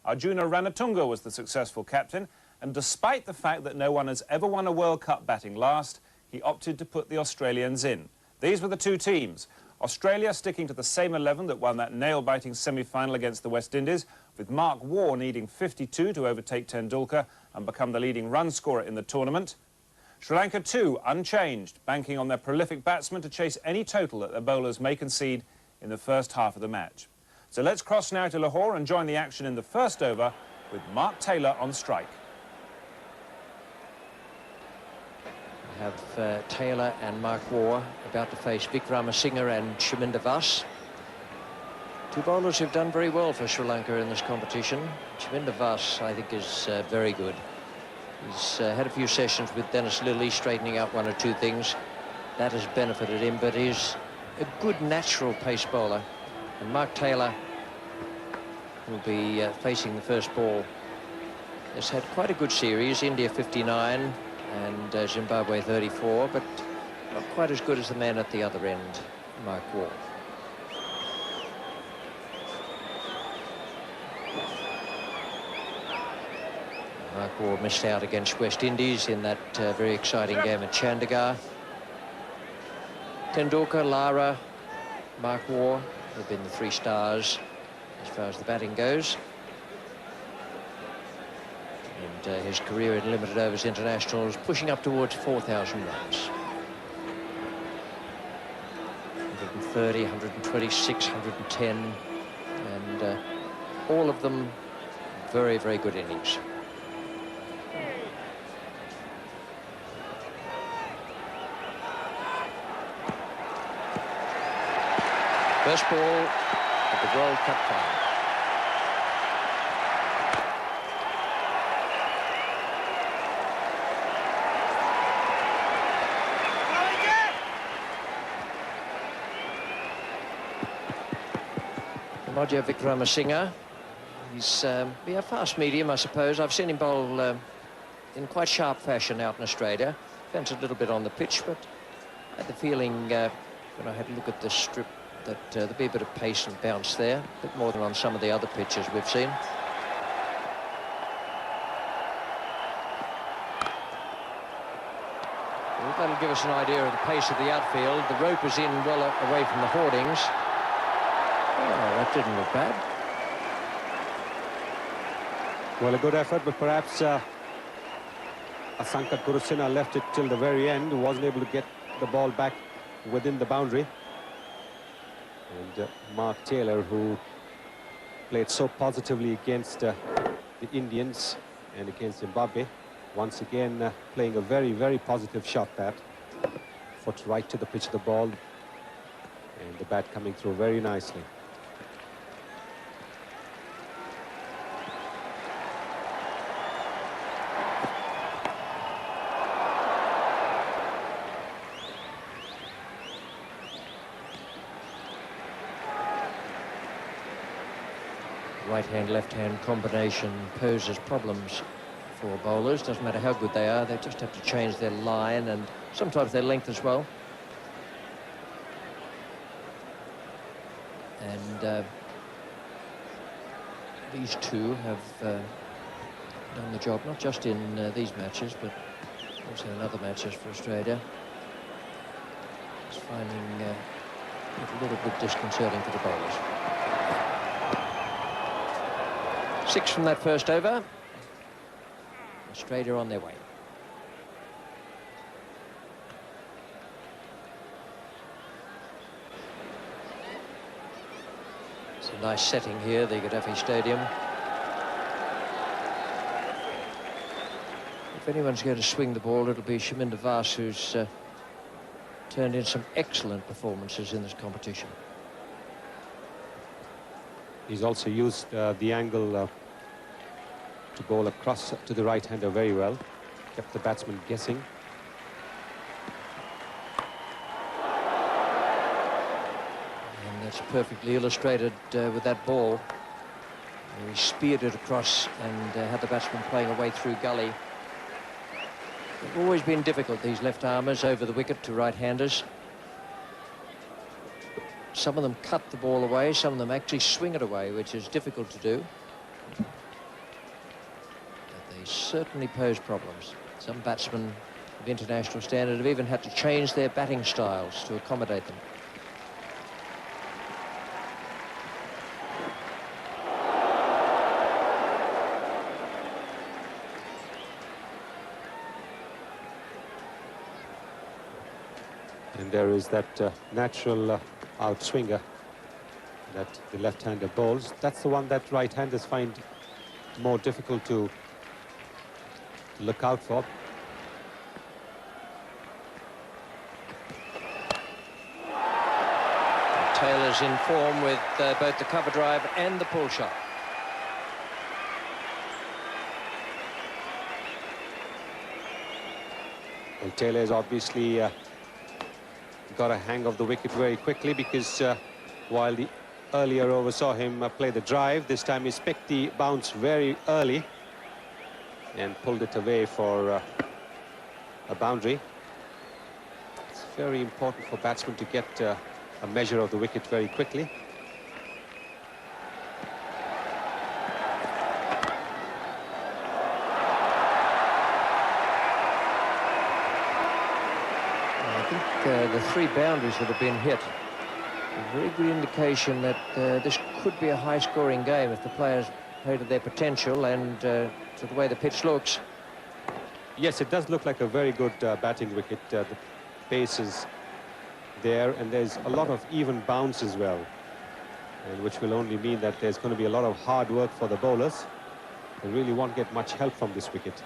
Arjuna Ranatunga was the successful captain, and despite the fact that no one has ever won a World Cup batting last, he opted to put the Australians in. These were the two teams. Australia sticking to the same 11 that won that nail-biting semi-final against the West Indies, with Mark Waugh needing 52 to overtake Tendulkar and become the leading run scorer in the tournament. Sri Lanka too, unchanged, banking on their prolific batsmen to chase any total that their bowlers may concede in the first half of the match. So let's cross now to Lahore and join the action in the first over with Mark Taylor on strike. We have Taylor and Mark Waugh about to face Vikramasinghe and Chaminda Vaas. Two bowlers who've done very well for Sri Lanka in this competition. Chaminda Vaas, I think, is very good. He's had a few sessions with Dennis Lillee, straightening out one or two things. That has benefited him, but he's a good natural pace bowler. And Mark Taylor will be facing the first ball. Has had quite a good series, India 59 and Zimbabwe 34, but not quite as good as the man at the other end, Mark Waugh. Mark Waugh missed out against West Indies in that very exciting game at Chandigarh. Tendulkar, Lara, Mark Waugh have been the three stars as far as the batting goes. And his career in limited overs internationals pushing up towards 4,000 runs. 130, 126, 110, and all of them very, very good innings. First ball at the World Cup final. Roger Vikramasinghe. He's a fast medium, I suppose. I've seen him bowl in quite sharp fashion out in Australia. Depends a little bit on the pitch, but I had the feeling when I had a look at the strip that there'd be a bit of pace and bounce there, a bit more than on some of the other pitches we've seen. Well, that'll give us an idea of the pace of the outfield. The rope is in well away from the hoardings. Oh, that didn't look bad. Well, a good effort, but perhaps Asanka Kurusina left it till the very end, wasn't able to get the ball back within the boundary. And Mark Taylor, who played so positively against the Indians and against Zimbabwe, once again playing a very, very positive shot. That foot right to the pitch of the ball, and the bat coming through very nicely. Right-hand, left-hand combination poses problems for bowlers. Doesn't matter how good they are, they just have to change their line and sometimes their length as well. And these two have done the job, not just in these matches, but also in other matches for Australia. It's finding it a little bit disconcerting for the bowlers. 6 from that first over. Australia on their way. It's a nice setting here, the Gaddafi Stadium. If anyone's going to swing the ball, it'll be Chaminda Vaas, who's turned in some excellent performances in this competition. He's also used the angle to bowl across to the right-hander very well. Kept the batsman guessing. And that's perfectly illustrated with that ball. He speared it across and had the batsman playing away through gully. They've always been difficult, these left-armers, over the wicket to right-handers. Some of them cut the ball away, some of them actually swing it away, which is difficult to do. certainly pose problems. Some batsmen of international standard have even had to change their batting styles to accommodate them. And there is that natural outswinger that the left-hander bowls. That's the one that right-handers find more difficult to look out for. Taylor's in form with both the cover drive and the pull shot. Well, Taylor's obviously got a hang of the wicket very quickly, because while the earlier over saw him play the drive, this time he's picked the bounce very early and pulled it away for a boundary. It's very important for batsmen to get a measure of the wicket very quickly. I think the 3 boundaries that have been hit, a very good indication that this could be a high-scoring game if the players play to their potential and to the way the pitch looks. Yes, it does look like a very good batting wicket. The pace is there, and there's a lot of even bounce as well, and which will only mean that there's going to be a lot of hard work for the bowlers. They really won't get much help from this wicket.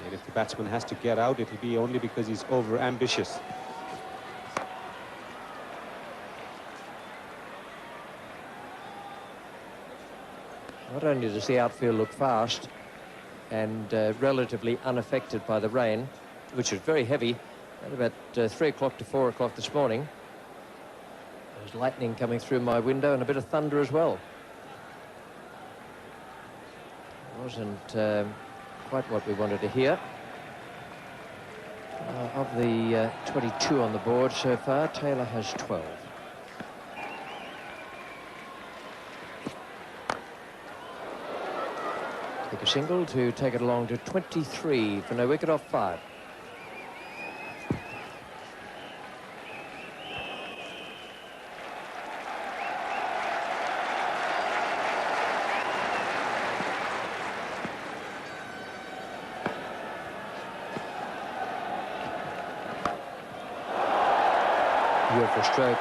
And if the batsman has to get out, it'll be only because he's over-ambitious. Not only does the outfield look fast and relatively unaffected by the rain, which is very heavy, at about 3 o'clock to 4 o'clock this morning. There's lightning coming through my window and a bit of thunder as well. Wasn't quite what we wanted to hear. Of the 22 on the board so far, Taylor has 12. Take a single to take it along to 23 for no wicket off 5. Beautiful stroke.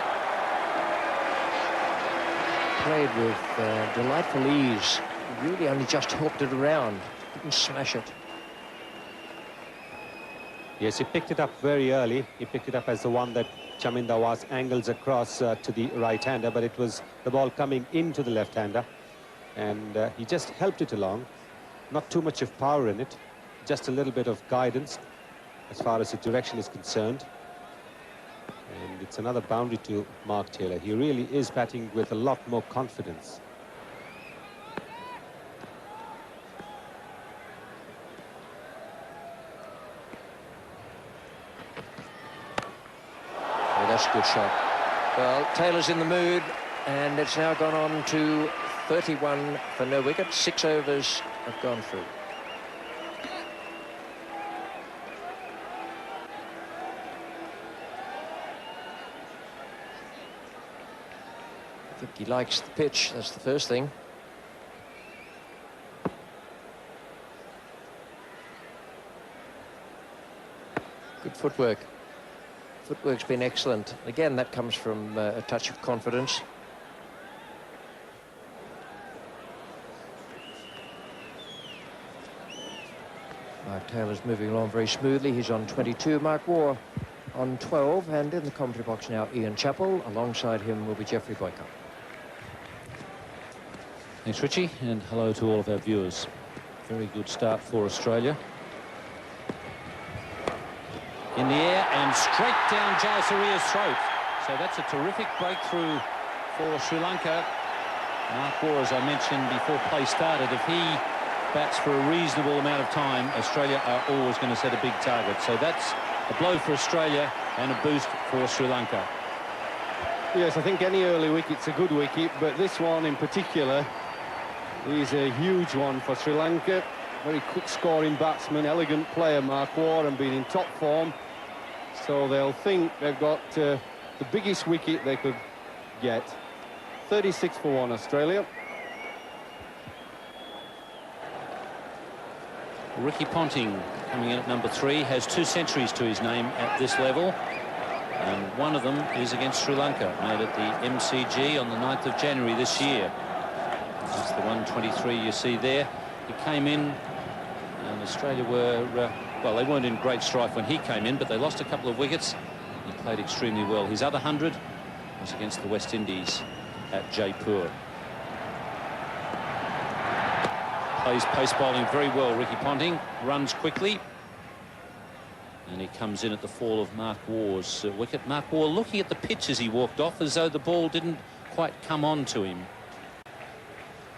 Played with delightful ease. Really only just helped it around. Didn't smash it. Yes, he picked it up very early. He picked it up as the one that Chaminda was angles across to the right-hander, but it was the ball coming into the left-hander, and he just helped it along. Not too much of power in it, just a little bit of guidance as far as the direction is concerned. And it's another boundary to Mark Taylor. He really is batting with a lot more confidence. Oh, that's a good shot. Well, Taylor's in the mood, and it's now gone on to 31 for no wicket. 6 overs have gone through. I think he likes the pitch, that's the first thing. Good footwork. Footwork's been excellent. Again, that comes from a touch of confidence. Mark Taylor's moving along very smoothly. He's on 22. Mark Waugh on 12. And in the commentary box now, Ian Chappell. Alongside him will be Geoffrey Boycott. Thanks, Richie, and hello to all of our viewers. Very good start for Australia. In the air and straight down Jayasuriya's throat. So that's a terrific breakthrough for Sri Lanka. Mark Waugh, as I mentioned before play started, if he bats for a reasonable amount of time, Australia are always going to set a big target. So that's a blow for Australia and a boost for Sri Lanka. Yes, I think any early wicket's a good wicket, but this one in particular is a huge one for Sri Lanka. very quick scoring batsman, elegant player, Mark Waugh, and been in top form. So they'll think they've got the biggest wicket they could get. 36 for 1, Australia. Ricky Ponting, coming in at number 3, has 2 centuries to his name at this level. And one of them is against Sri Lanka, made at the MCG on the 9th of January this year. That's the 123 you see there. He came in, and Australia were, well, they weren't in great strife when he came in, but they lost a couple of wickets. He played extremely well. His other 100 was against the West Indies at Jaipur. Plays pace bowling very well, Ricky Ponting. Runs quickly. And he comes in at the fall of Mark Waugh's wicket. Mark Waugh looking at the pitch as he walked off, as though the ball didn't quite come on to him.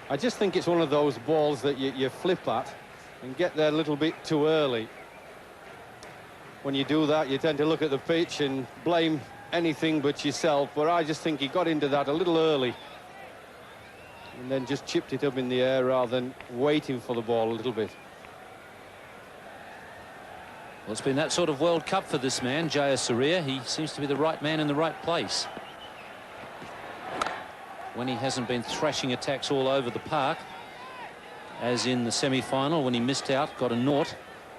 I just think it's one of those balls that you flip at and get there a little bit too early. When you do that, you tend to look at the pitch and blame anything but yourself. But I just think he got into that a little early and then just chipped it up in the air rather than waiting for the ball a little bit. Well, it's been that sort of World Cup for this man, Jayasuriya. He seems to be the right man in the right place. When he hasn't been thrashing attacks all over the park, as in the semi-final when he missed out, got a naught,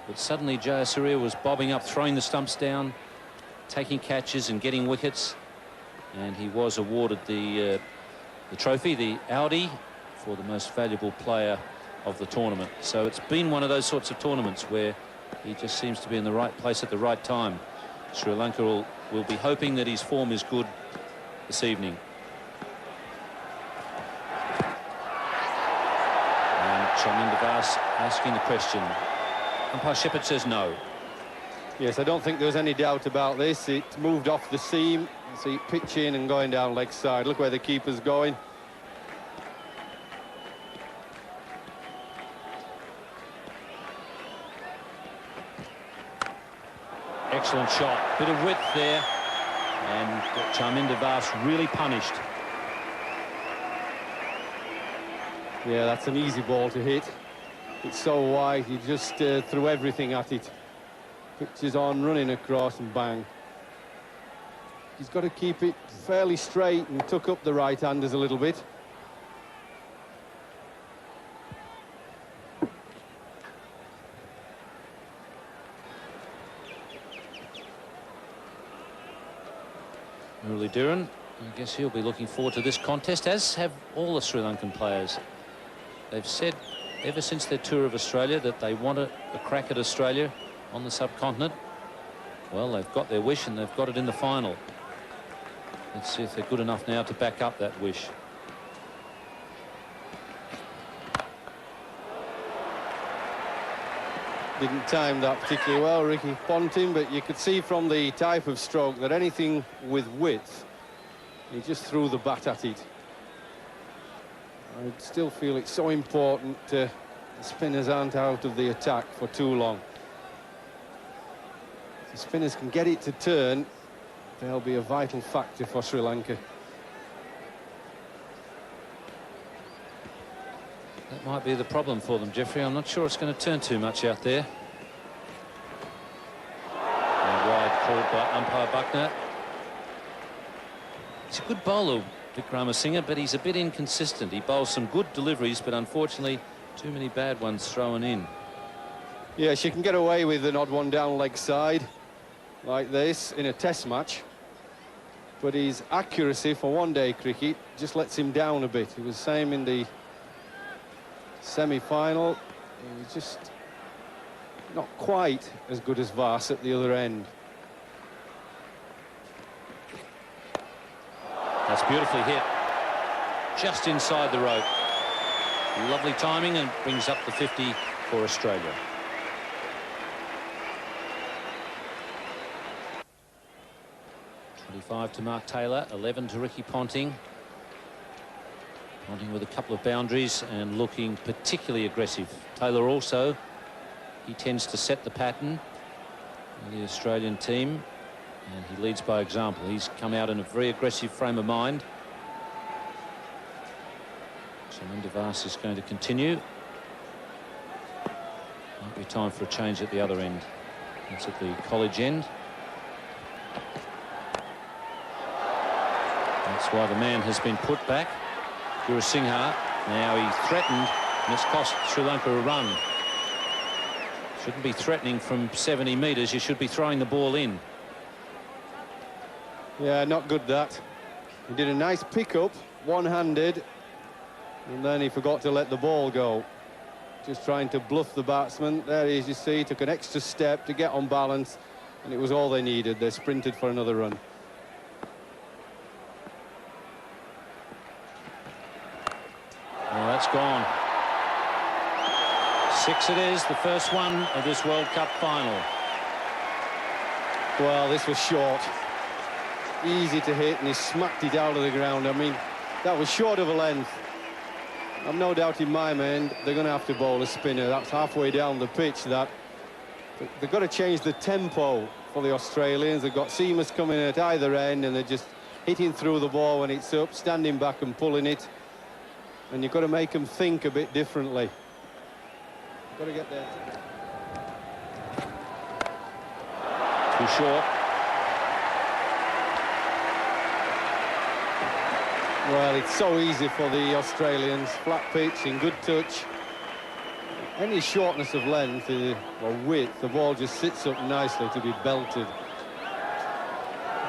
but suddenly Jayasuriya was bobbing up, throwing the stumps down, taking catches and getting wickets, and he was awarded the trophy, the Audi, for the most valuable player of the tournament. So it's been one of those sorts of tournaments where he just seems to be in the right place at the right time. Sri Lanka will be hoping that his form is good this evening. And Chaminda Vas asking the question. Umpire Shepherd says no. Yes, I don't think there was any doubt about this. It moved off the seam. You see it pitch in and going down leg side. Look where the keeper's going. Excellent shot, bit of width there, and Chaminda Vas really punished. Yeah, that's an easy ball to hit. It's so wide, he just threw everything at it. Pitches on, running across, and bang. He's got to keep it fairly straight and tuck up the right-handers a little bit. Muralidharan, I guess he'll be looking forward to this contest, as have all the Sri Lankan players. They've said ever since their tour of Australia that they want a crack at Australia on the subcontinent. Well, they've got their wish and they've got it in the final. Let's see if they're good enough now to back up that wish. Didn't time that particularly well, Ricky Ponting, but you could see from the type of stroke that anything with width, he just threw the bat at it. I still feel it's so important the spinners aren't out of the attack for too long. If the spinners can get it to turn, they'll be a vital factor for Sri Lanka. That might be the problem for them, Jeffrey. I'm not sure it's going to turn too much out there. And wide called by umpire Buckner. He's a good bowler, Wickramasinghe, but he's a bit inconsistent. He bowls some good deliveries, but unfortunately too many bad ones thrown in. Yes, you can get away with an odd one down leg side like this in a test match, but his accuracy for one-day cricket just lets him down a bit. It was the same in the semi-final. He was just not quite as good as Vas at the other end. That's beautifully hit, just inside the rope. Lovely timing, and brings up the 50 for Australia. .25 to Mark Taylor, 11 to Ricky Ponting. Ponting with a couple of boundaries and looking particularly aggressive. Taylor also, he tends to set the pattern in the Australian team, and he leads by example. He's come out in a very aggressive frame of mind. Chaminda Vas is going to continue. Might be time for a change at the other end. It's at the college end. That's why the man has been put back. Singha. Now he threatened, and it's cost Sri Lanka a run. Shouldn't be threatening from 70 metres. You should be throwing the ball in. Yeah, not good that. He did a nice pick-up, one-handed, and then he forgot to let the ball go. Just trying to bluff the batsman. There he is, you see, took an extra step to get on balance, and it was all they needed. They sprinted for another run. Oh, that's gone. 6 it is, the first one of this World Cup final. Well, this was short. Easy to hit, and he smacked it out of the ground. I mean, that was short of a length. I've no doubt in my mind they're going to have to bowl a spinner. That's halfway down the pitch. That they've got to change the tempo for the Australians. They've got seamers coming at either end, and they're just hitting through the ball when it's up, standing back and pulling it. And you've got to make them think a bit differently. You've got to get there. Too short. Well, it's so easy for the Australians. Flat pitch in good touch. Any shortness of length or width, the ball just sits up nicely to be belted.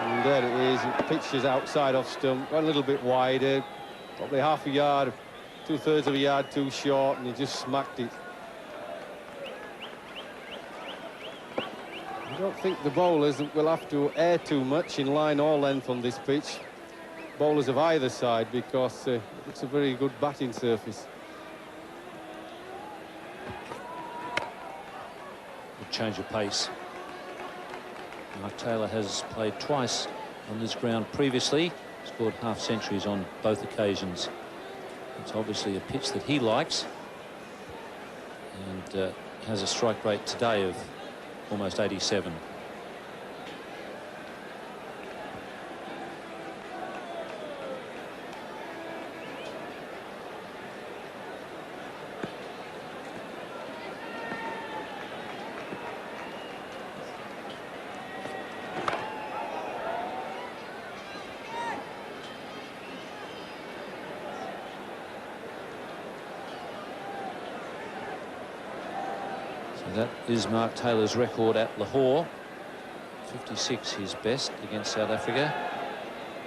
And there it is. It pitches outside off stump, got a little bit wider, probably half a yard, 2/3 of a yard too short, and he just smacked it. I don't think the bowlers will have to air too much in line or length on this pitch. Bowlers of either side, because it's a very good batting surface. Good change of pace. Mark Taylor has played twice on this ground previously, scored half centuries on both occasions. It's obviously a pitch that he likes, and has a strike rate today of almost 87. That is Mark Taylor's record at Lahore. 56 his best against South Africa.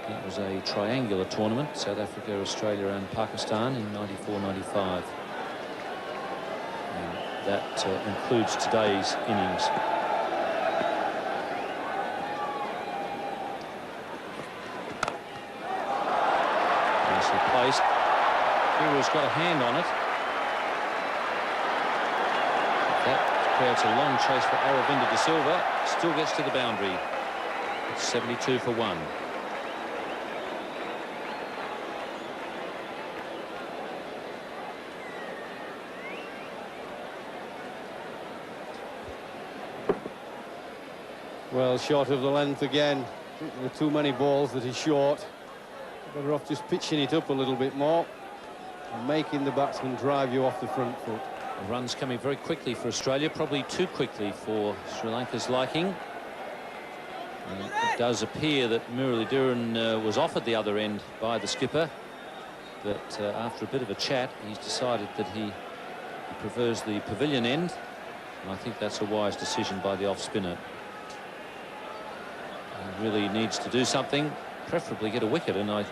That was a triangular tournament, South Africa, Australia and Pakistan in 94-95. And that includes today's innings. Nicely placed. Hero's got a hand on it. That creates a long chase for Aravinda de Silva. Still gets to the boundary. It's 72 for 1. Well, short of the length again. There are too many balls that are short. Better off just pitching it up a little bit more and making the batsman drive you off the front foot. Runs coming very quickly for Australia, probably too quickly for Sri Lanka's liking. And it does appear that Muralidharan was offered the other end by the skipper, but after a bit of a chat, he's decided that he prefers the pavilion end, and I think that's a wise decision by the off-spinner. He really needs to do something, preferably get a wicket, and I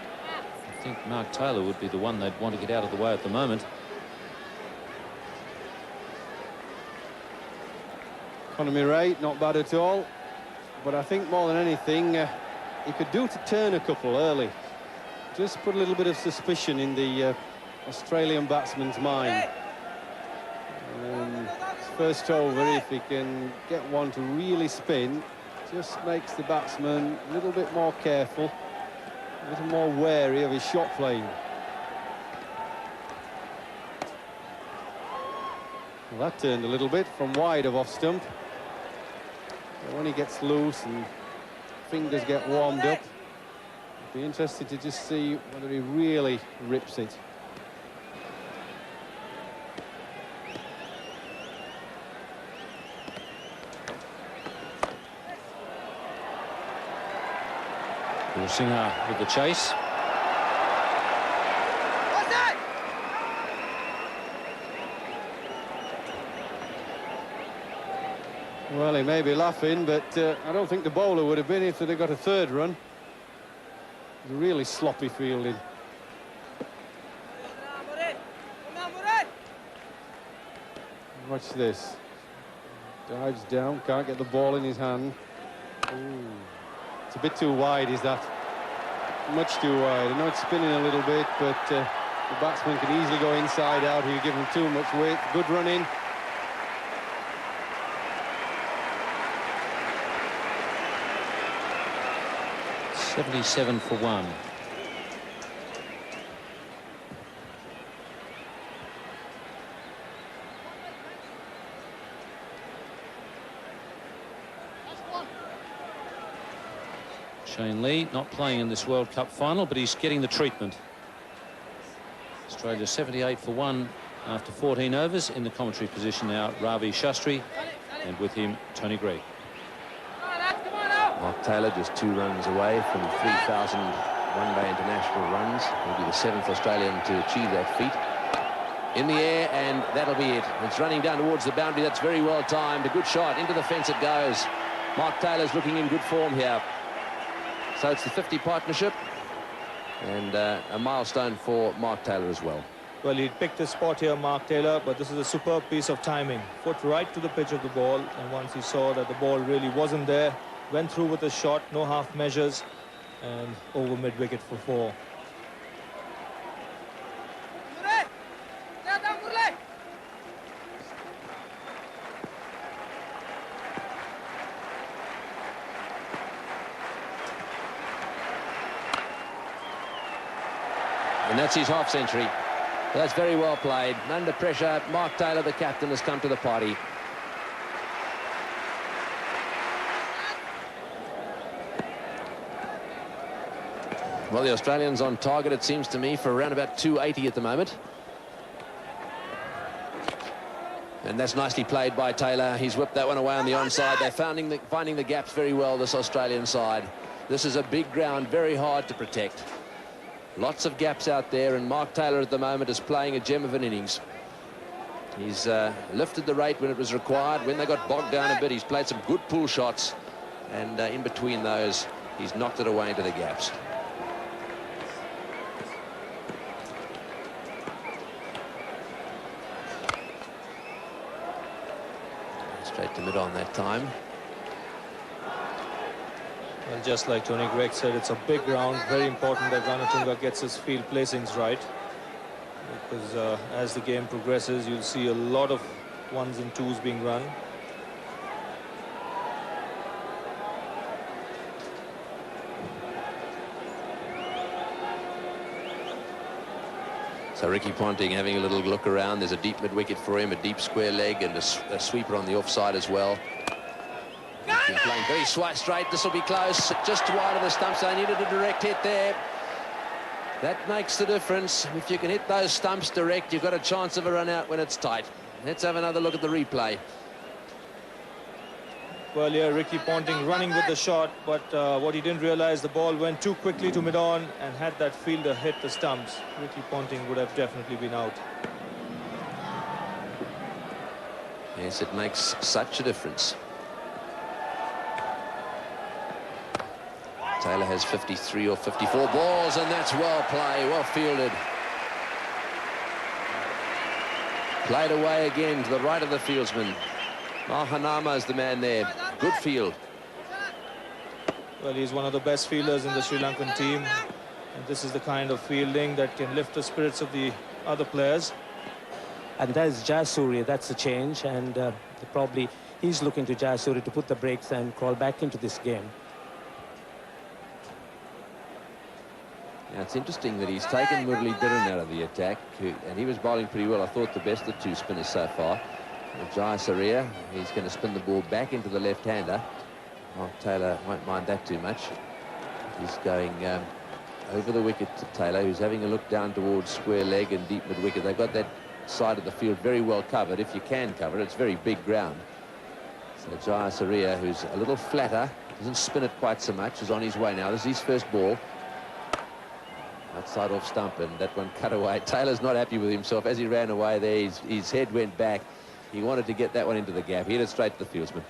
think Mark Taylor would be the one they'd want to get out of the way at the moment. Economy rate, not bad at all. But I think more than anything, he could do to turn a couple early. Just put a little bit of suspicion in the Australian batsman's mind. His first over, if he can get one to really spin, just makes the batsman a little bit more careful, a little more wary of his shot playing. Well, that turned a little bit from wide of off stump. But when he gets loose and fingers get warmed up, I'd be interested to just see whether he really rips it. Singer with the chase. Well, he may be laughing, but I don't think the bowler would have been if they'd have got a third run. It was really sloppy fielding. Watch this. Dives down, can't get the ball in his hand. Ooh. It's a bit too wide, is that? Much too wide. I know it's spinning a little bit, but the batsman can easily go inside out. He'll give him too much weight. Good run in. .77 for 1. Shane Lee not playing in this World Cup final, but he's getting the treatment. Australia 78 for 1 after 14 overs. In the commentary position now, Ravi Shastri, and with him, Tony Greig. Mark Taylor just 2 runs away from 3,000 one-day international runs. He'll be the 7th Australian to achieve that feat. In the air, and that'll be it. It's running down towards the boundary. That's very well timed. A good shot. Into the fence it goes. Mark Taylor's looking in good form here. So it's the 50 partnership, and a milestone for Mark Taylor as well. Well, he picked his spot here, Mark Taylor, but this is a superb piece of timing. Foot right to the pitch of the ball, and once he saw that the ball really wasn't there, went through with a shot, no half measures, and over mid-wicket for 4. And that's his half century. That's very well played. Under pressure, Mark Taylor, the captain, has come to the party. Well, the Australians on target, it seems to me, for around about 280 at the moment. And that's nicely played by Taylor. He's whipped that one away on the onside. They're finding the gaps very well, this Australian side. This is a big ground, very hard to protect. Lots of gaps out there, and Mark Taylor at the moment is playing a gem of an innings. He's lifted the rate when it was required. When they got bogged down a bit, he's played some good pull shots, and in between those, he's knocked it away into the gaps. Straight to mid-on that time. Well, just like Tony Greig said, it's a big round. Very important that Ranatunga gets his field placings right. Because as the game progresses, you'll see a lot of 1s and 2s being run. So Ricky Ponting having a little look around. There's a deep mid-wicket for him, a deep square leg, and a sweeper on the offside as well. He's been playing very straight. This will be close, just wide of the stumps. They needed a direct hit there. That makes the difference. If you can hit those stumps direct, you've got a chance of a run out when it's tight. Let's have another look at the replay. Well, yeah, Ricky Ponting running with the shot, but what he didn't realize, the ball went too quickly to mid-on, and had that fielder hit the stumps, Ricky Ponting would have definitely been out. Yes, it makes such a difference. Taylor has 53 or 54 balls, and that's well played, well fielded. Played away again to the right of the fieldsman. Mahanama is the man there. Good field. Well, he's one of the best fielders in the Sri Lankan team, and this is the kind of fielding that can lift the spirits of the other players. And that is Jayasuriya. That's a change, and probably he's looking to Jayasuriya to put the brakes and crawl back into this game. Now, it's interesting that he's taken Murali Dhiran out of the attack, and he was bowling pretty well. I thought the best of the 2 spinners so far. Jayasuriya, he's going to spin the ball back into the left-hander. Mark Taylor won't mind that too much. He's going over the wicket to Taylor, who's having a look down towards square leg and deep mid-wicket. They've got that side of the field very well covered, if you can cover it. It's very big ground. So Jayasuriya, who's a little flatter, Doesn't spin it quite so much. Is on his way now. This is his first ball. Outside off stump, and that one cut away. Taylor's not happy with himself. As he ran away there, his head went back. He wanted to get that one into the gap. He hit it straight to the fieldsman.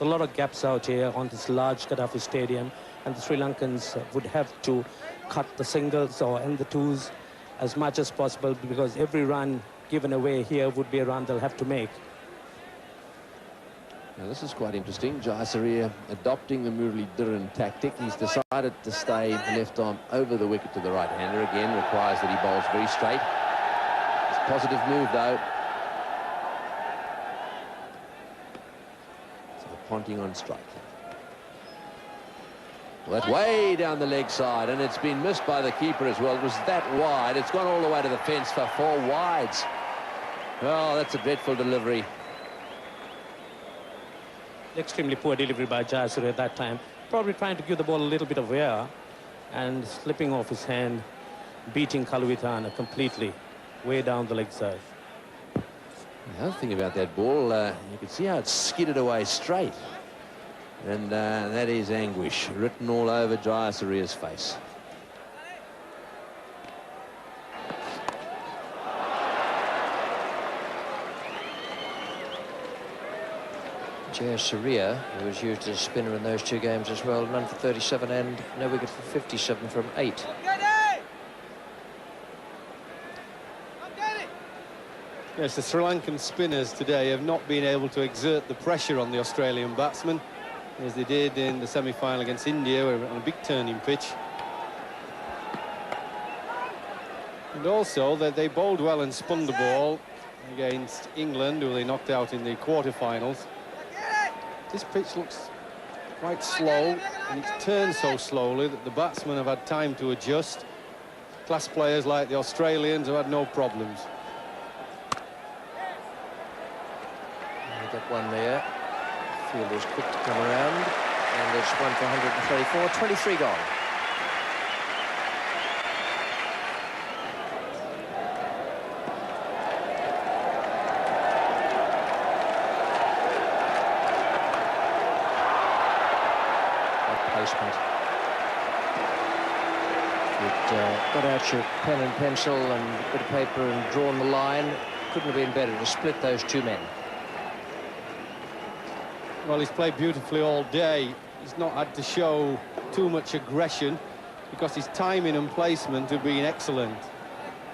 A lot of gaps out here on this large Gaddafi stadium, and the Sri Lankans would have to cut the singles or end the twos as much as possible, because every run given away here would be a run they'll have to make. Now this is quite interesting. Jayasuriya adopting the Muralidharan tactic. He's decided to stay left arm over the wicket to the right-hander. Again, requires that he bowls very straight. It's a positive move, though. So Ponting on strike. Well, that's way down the leg side, and it's been missed by the keeper as well. It was that wide. It's gone all the way to the fence for 4 wides. Oh, that's a dreadful delivery. Extremely poor delivery by Jayasuriya at that time. Probably trying to give the ball a little bit of air and slipping off his hand, beating Kaluwithana completely way down the leg side. The other thing about that ball, you can see how it's skidded away straight. And that is anguish written all over Jayasuriya's face. Jayasuriya, who was used as a spinner in those 2 games as well, none for 37 and no wicket for 57 from 8. Yes, the Sri Lankan spinners today have not been able to exert the pressure on the Australian batsmen as they did in the semi-final against India on a big turning pitch. And also that they bowled well and spun the ball against England, who they knocked out in the quarter-finals. This pitch looks quite slow, and it's turned so slowly that the batsmen have had time to adjust. Class players like the Australians have had no problems. We got one there. Fielder's quick to come around, and it's one for 134. 23 gone. Placement. You'd got out your pen and pencil and a bit of paper and drawn the line. Couldn't have been better to split those 2 men. Well, he's played beautifully all day. He's not had to show too much aggression because his timing and placement have been excellent.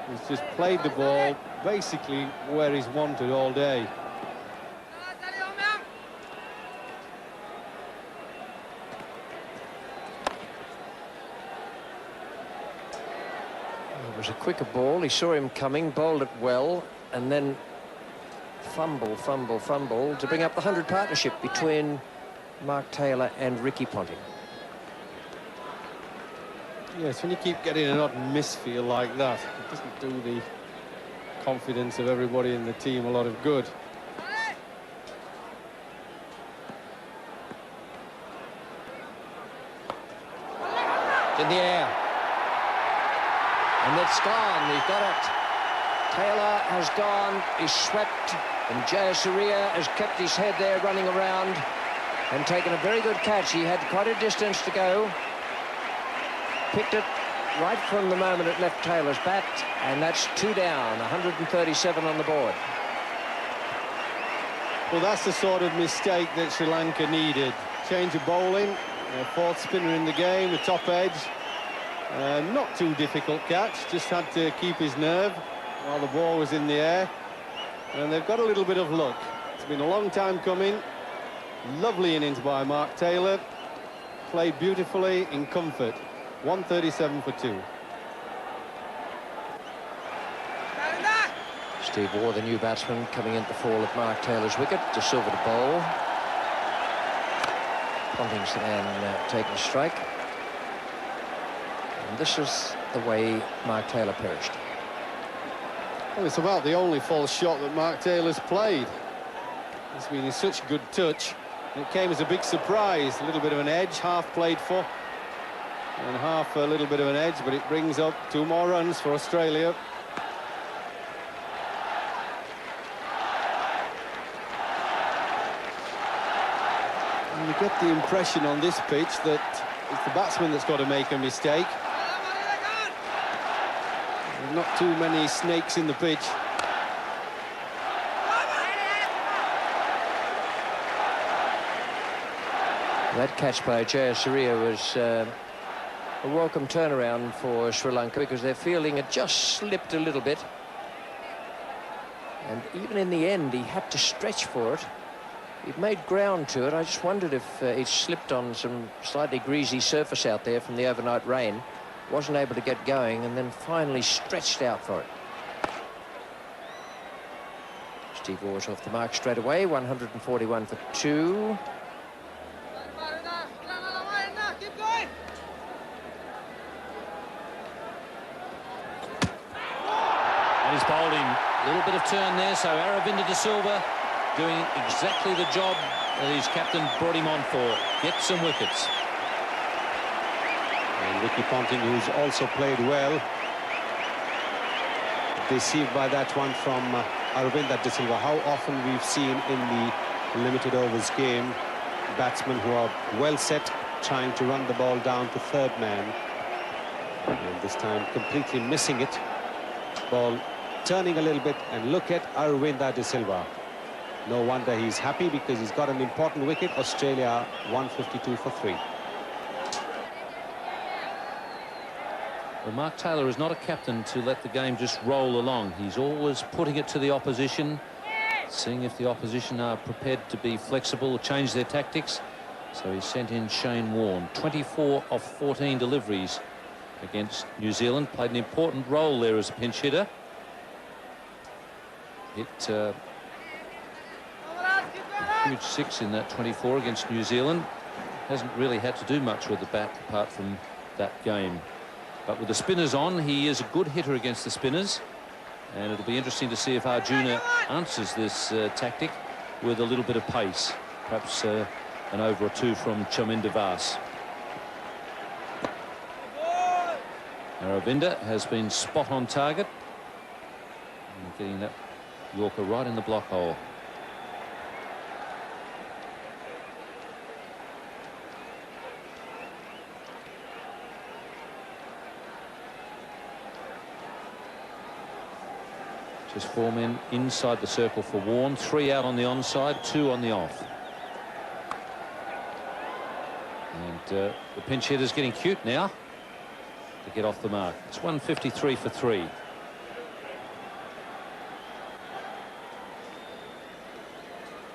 He's just played the ball basically where he's wanted all day. It was a quicker ball. He saw him coming, bowled it well, and then fumble to bring up the 100 partnership between Mark Taylor and Ricky Ponting. Yes, when you keep getting an odd misfeel like that, it doesn't do the confidence of everybody in the team a lot of good. In the air. And it's gone. We've got it. Taylor has gone. He's swept. And Jayasuriya has kept his head there running around and taken a very good catch. He had quite a distance to go. Picked it right from the moment it left Taylor's bat. And that's 2 down. 137 on the board. Well, that's the sort of mistake that Sri Lanka needed. Change of bowling. 4th spinner in the game, the top edge. Not too difficult catch, just had to keep his nerve while the ball was in the air. And they've got a little bit of luck. It's been a long time coming. Lovely innings by Mark Taylor. Played beautifully in comfort. 137 for 2. Steve Waugh, the new batsman, coming in to fall at Mark Taylor's wicket. De Silva to bowl. Ponting's the man taking a strike. And this is the way Mark Taylor perished. Well, it's about the only false shot that Mark Taylor's played. It's been in such good touch. And it came as a big surprise. A little bit of an edge, half played for, and half a little bit of an edge, but it brings up 2 more runs for Australia. You get the impression on this pitch that it's the batsman that's got to make a mistake. There's not too many snakes in the pitch. That catch by Jayasuriya was a welcome turnaround for Sri Lanka, because their fielding had just slipped a little bit. And even in the end, he had to stretch for it. He'd made ground to it. I just wondered if he'd slipped on some slightly greasy surface out there from the overnight rain. Wasn't able to get going, and then finally stretched out for it. Steve Waugh's off the mark straight away, 141 for 2. And he's bowled him. A little bit of turn there, so Aravinda De Silva doing exactly the job that his captain brought him on for. Get some wickets. And Ricky Ponting, who's also played well, deceived by that one from Aravinda De Silva. How often we've seen in the limited overs game batsmen who are well set trying to run the ball down to third man, and this time completely missing it. Ball turning a little bit, and look at Aravinda De Silva. No wonder he's happy, because he's got an important wicket. Australia 152 for 3. Well, Mark Taylor is not a captain to let the game just roll along. He's always putting it to the opposition, seeing if the opposition are prepared to be flexible or change their tactics. So he sent in Shane Warne. 24 of 14 deliveries against New Zealand. Played an important role there as a pinch hitter. Hit a huge 6 in that 24 against New Zealand. Hasn't really had to do much with the bat apart from that game. But with the spinners on, he is a good hitter against the spinners. And it'll be interesting to see if Arjuna answers this tactic with a little bit of pace. Perhaps an over or two from Chaminda Vaas. Aravinda has been spot on target. And getting that Yorker right in the block hole. Just 4 men inside the circle for Warne. 3 out on the onside, 2 on the off. And the pinch hitter's getting cute now to get off the mark. It's 153 for 3.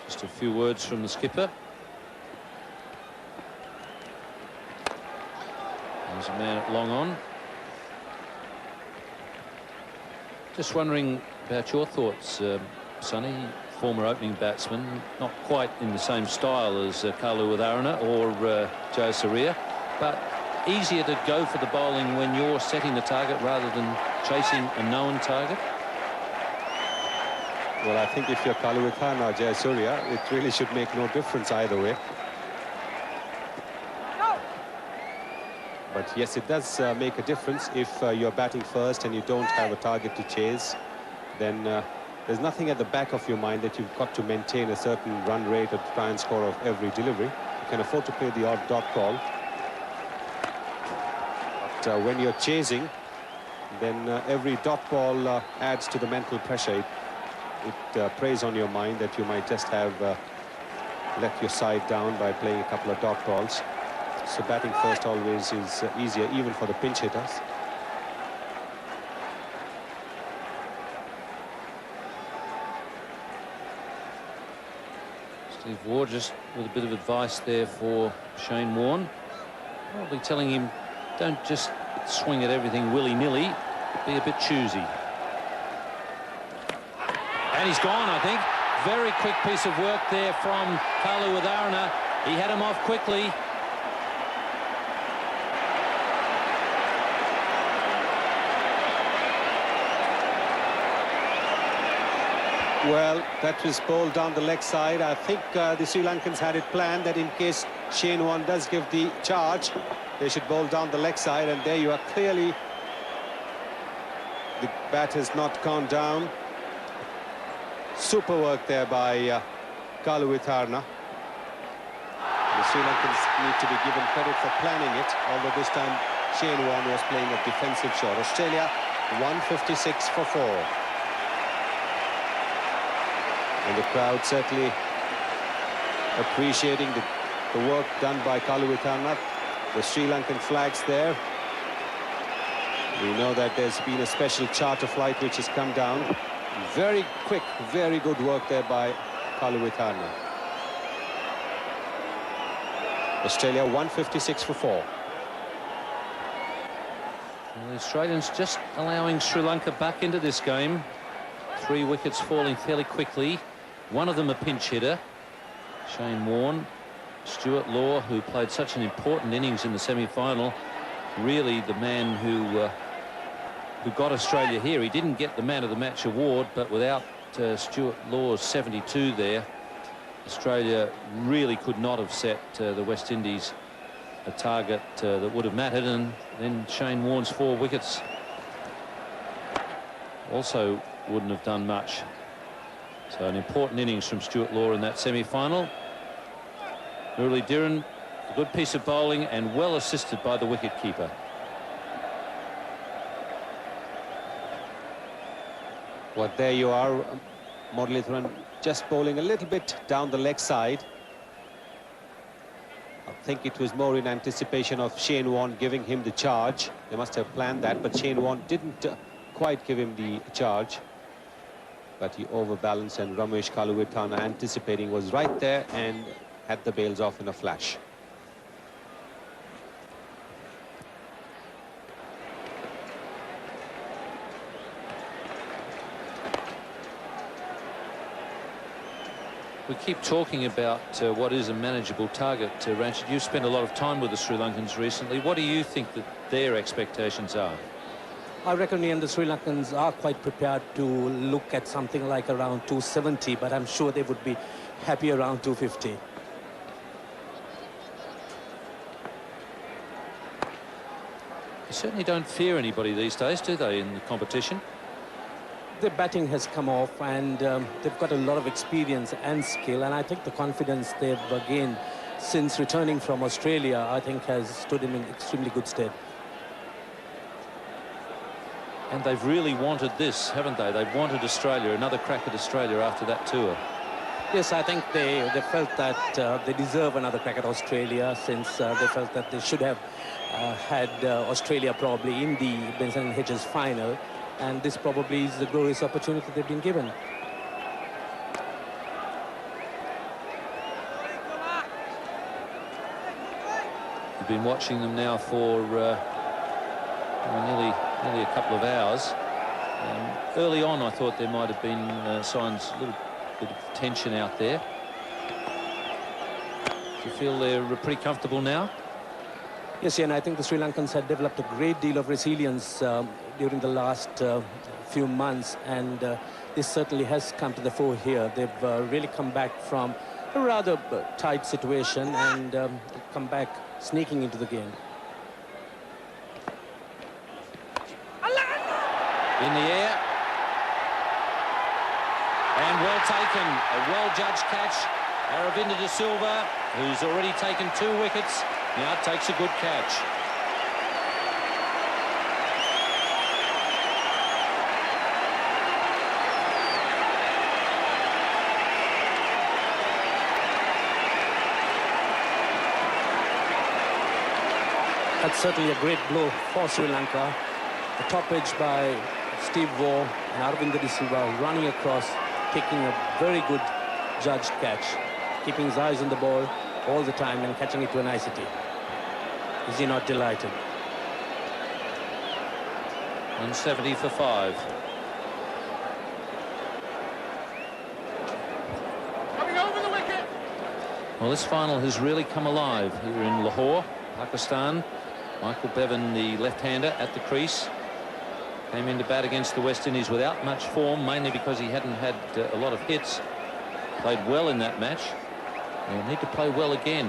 Just a few words from the skipper. There's a man at long on. Just wondering about your thoughts, Sonny, former opening batsman, not quite in the same style as Kalu Wadharana or Jayasuriya, but easier to go for the bowling when you're setting the target rather than chasing a known target? Well, I think if you're Kalu Wadharana or Jayasuriya, it really should make no difference either way. But yes, it does make a difference if you're batting first and you don't have a target to chase. Then there's nothing at the back of your mind that you've got to maintain a certain run rate or try and score of every delivery. You can afford to play the odd dot ball. But when you're chasing, then every dot ball adds to the mental pressure. It preys on your mind that you might just have let your side down by playing a couple of dot balls. So batting first always is easier, even for the pinch hitters. Steve Waugh just with a bit of advice there for Shane Warne. Probably telling him, don't just swing at everything willy-nilly, be a bit choosy. And he's gone, I think. Very quick piece of work there from Kalu Wadharana. He had him off quickly. Well, that was bowled down the leg side. I think the Sri Lankans had it planned that in case Shane Warne does give the charge, they should bowl down the leg side, and there you are. Clearly the bat has not gone down. Super work there by Kalu Wadharana. The Sri Lankans need to be given credit for planning it, although this time Shane Warne was playing a defensive shot. Australia 156 for 4. And the crowd certainly appreciating the work done by Kaluwitana. The Sri Lankan flags there. We know that there's been a special charter flight which has come down. Very quick, very good work there by Kaluwitana. Australia 156 for 4. Well, the Australians just allowing Sri Lanka back into this game. 3 wickets falling fairly quickly. One of them a pinch hitter, Shane Warne. Stuart Law, who played such an important innings in the semi-final, really the man who got Australia here. He didn't get the Man of the Match award, but without Stuart Law's 72 there, Australia really could not have set the West Indies a target that would have mattered. And then Shane Warne's 4 wickets also wouldn't have done much. So an important innings from Stuart Law in that semi-final. Murali Dhiran, a good piece of bowling and well assisted by the wicket-keeper. Well, there you are, Murali Dhiran just bowling a little bit down the leg side. I think it was more in anticipation of Shane Warne giving him the charge. They must have planned that, but Shane Warne didn't quite give him the charge. But he overbalanced, and Ramesh Kaluwitana, anticipating, was right there and had the bails off in a flash. We keep talking about what is a manageable target. Ranjit, you've spent a lot of time with the Sri Lankans recently. What do you think that their expectations are? I reckon the Sri Lankans are quite prepared to look at something like around 270, but I'm sure they would be happy around 250. They certainly don't fear anybody these days, do they, in the competition? The batting has come off, and they've got a lot of experience and skill, and I think the confidence they've gained since returning from Australia, I think, has stood them in extremely good stead. And they've really wanted this, haven't they? They've wanted Australia, another crack at Australia after that tour. Yes, I think they felt that they deserve another crack at Australia, since they felt that they should have had Australia probably in the Benson & Hedges final, and this probably is the glorious opportunity they've been given. You've been watching them now for nearly a couple of hours. Early on, I thought there might have been signs, a little bit of tension out there. Do you feel they're pretty comfortable now? Yes, and I think the Sri Lankans had developed a great deal of resilience during the last few months, and this certainly has come to the fore here. They've really come back from a rather tight situation and come back sneaking into the game. In the air. And well taken. A well-judged catch. Aravinda de Silva, who's already taken 2 wickets, now takes a good catch. That's certainly a great blow for Sri Lanka. The top edge by Steve Waugh and Aravinda de Silva running across, taking a very good judged catch, keeping his eyes on the ball all the time and catching it to a nicety. Is he not delighted? 170 for 5. Coming over the wicket. Well, this final has really come alive here in Lahore, Pakistan. Michael Bevan, the left-hander, at the crease. Came in to bat against the West Indies without much form, mainly because he hadn't had a lot of hits. Played well in that match. He'll need to play well again.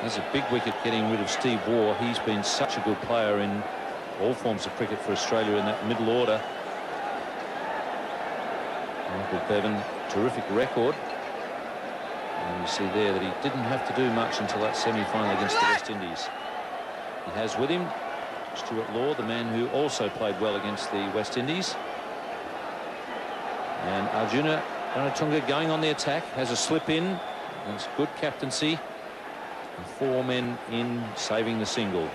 There's a big wicket getting rid of Steve Waugh. He's been such a good player in all forms of cricket for Australia in that middle order. Michael Bevan, terrific record. And you see there that he didn't have to do much until that semi-final against the West Indies. He has with him Stuart Law, the man who also played well against the West Indies. And Arjuna Ranatunga going on the attack, has a slip in. That's good captaincy. And 4 men in, saving the single.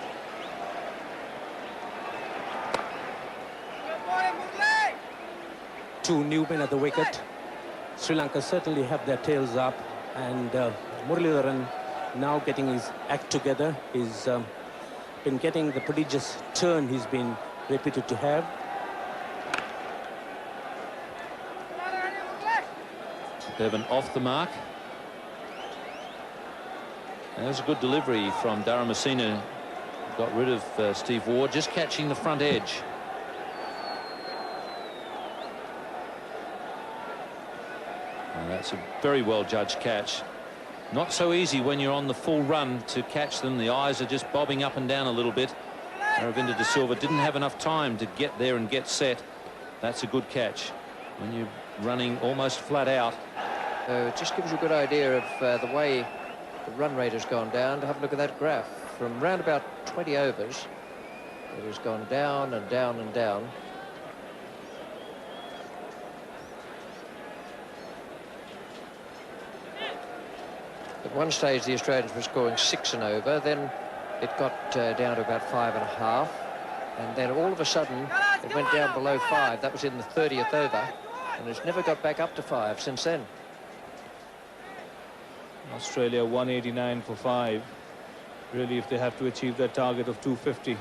Two new men at the wicket. Sri Lanka certainly have their tails up, and Muralidharan now getting his act together. He's been getting the prodigious turn he's been reputed to have. Bevan off the mark. And there's a good delivery from Dharamasena. Got rid of Steve Ward, just catching the front edge. And that's a very well judged catch. Not so easy when you're on the full run to catch them. The eyes are just bobbing up and down a little bit. Aravinda de Silva didn't have enough time to get there and get set. That's a good catch when you're running almost flat out. It just gives you a good idea of the way the run rate has gone down. To have a look at that graph. From round about 20 overs, it has gone down and down and down. At one stage, the Australians were scoring 6 and over. Then it got down to about 5.5. And then all of a sudden, it went down below 5. That was in the 30th over. And it's never got back up to 5 since then. Australia 189 for 5. Really, if they have to achieve their target of 250,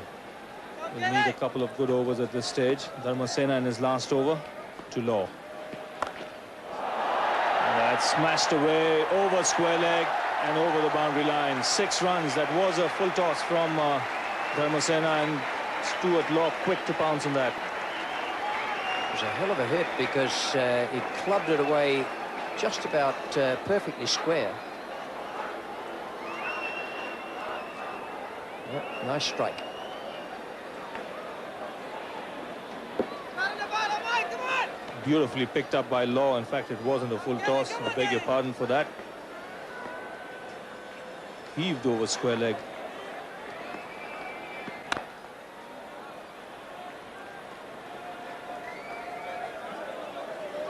they'll need a couple of good overs at this stage. Dharmasena in his last over to Law. And that's smashed away over square leg and over the boundary line. 6 runs. That was a full toss from Dharmasena, and Stuart Law quick to pounce on that. It was a hell of a hit because it clubbed it away just about perfectly square. Yep, nice strike. Beautifully picked up by Law. In fact, it wasn't a full toss. I beg your pardon for that. Heaved over square leg.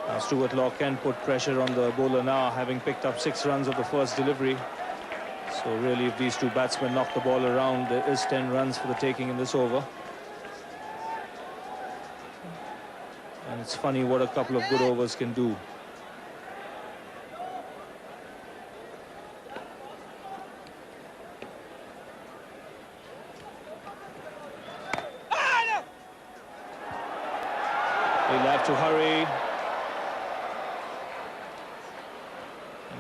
Now Stuart Law can put pressure on the bowler now, having picked up 6 runs of the first delivery. So really, if these two batsmen knock the ball around, there is 10 runs for the taking in this over. And it's funny what a couple of good overs can do. He'll have to hurry.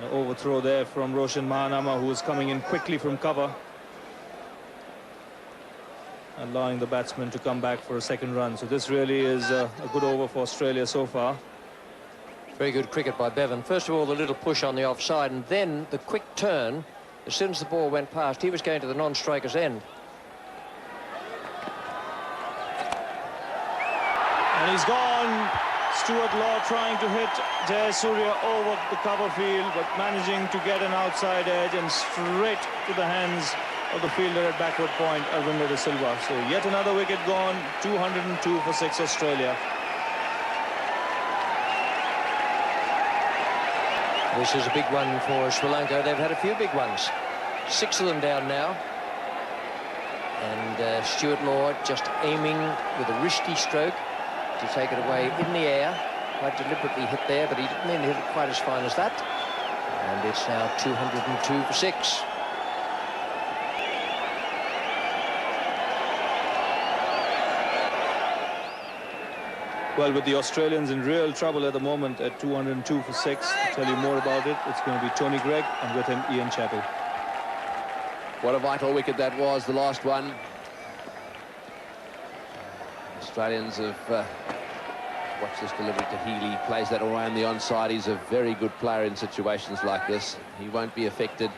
An overthrow there from Roshan Mahanama, who is coming in quickly from cover, allowing the batsman to come back for a second run. So this really is a good over for Australia so far. Very good cricket by Bevan. First of all, the little push on the offside, and then the quick turn. As soon as the ball went past, he was going to the non-striker's end. And he's gone. Stuart Law trying to hit Jayasuriya over the cover field, but managing to get an outside edge and straight to the hands of the fielder at backward point, Aravinda de Silva. So yet another wicket gone. 202 for 6 Australia. This is a big one for Sri Lanka. They've had a few big ones. 6 of them down now. And Stuart Law just aiming with a risky stroke to take it away in the air. Quite deliberately hit there, but he didn't mean to hit it quite as fine as that. And it's now 202 for 6. Well, with the Australians in real trouble at the moment at 202 for 6. To tell you more about it, it's going to be Tony Greig, and with him Ian Chappell. What a vital wicket that was, the last one. Australians have watched this delivery to Healy. Plays that around the onside. He's a very good player in situations like this. He won't be affected.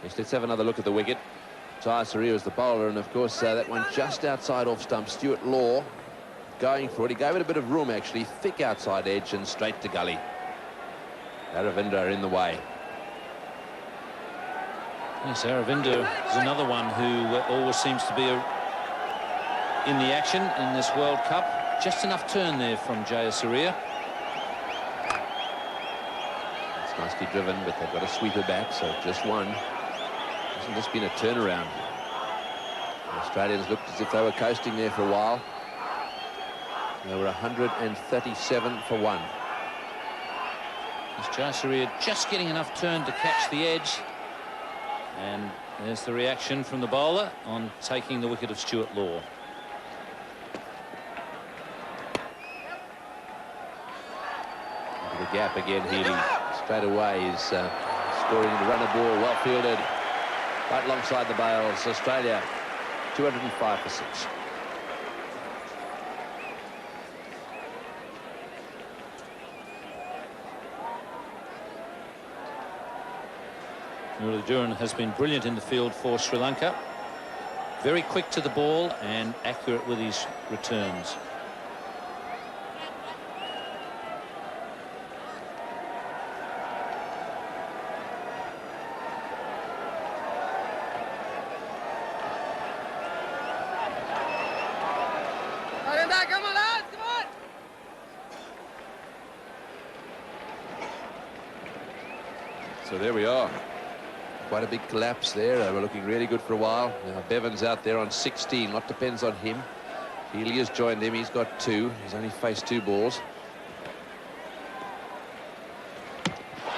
Yes, let's have another look at the wicket. Jayasuriya is the bowler, and of course that one just outside off stump. Stuart Law going for it. He gave it a bit of room, actually. Thick outside edge and straight to gully. Aravinda in the way. Yes, Aravinda is another one who always seems to be in the action in this World Cup. Just enough turn there from Jayasuriya. It's nicely driven, but they've got a sweeper back, so just one. Hasn't just been a turnaround. The Australians looked as if they were coasting there for a while. They were 137 for 1. It's Jayasuriya just getting enough turn to catch the edge. And there's the reaction from the bowler on taking the wicket of Stuart Law. Into the gap again, Healy. Straight away is scoring the runner ball, well fielded. Right alongside the bails. Australia 205 for 6. Muralidharan has been brilliant in the field for Sri Lanka. Very quick to the ball and accurate with his returns. Come on, lads, come on! So there we are. Quite a big collapse there. They were looking really good for a while. Now Bevan's out there on 16. A lot depends on him. Healy has joined him. He's got 2. He's only faced 2 balls.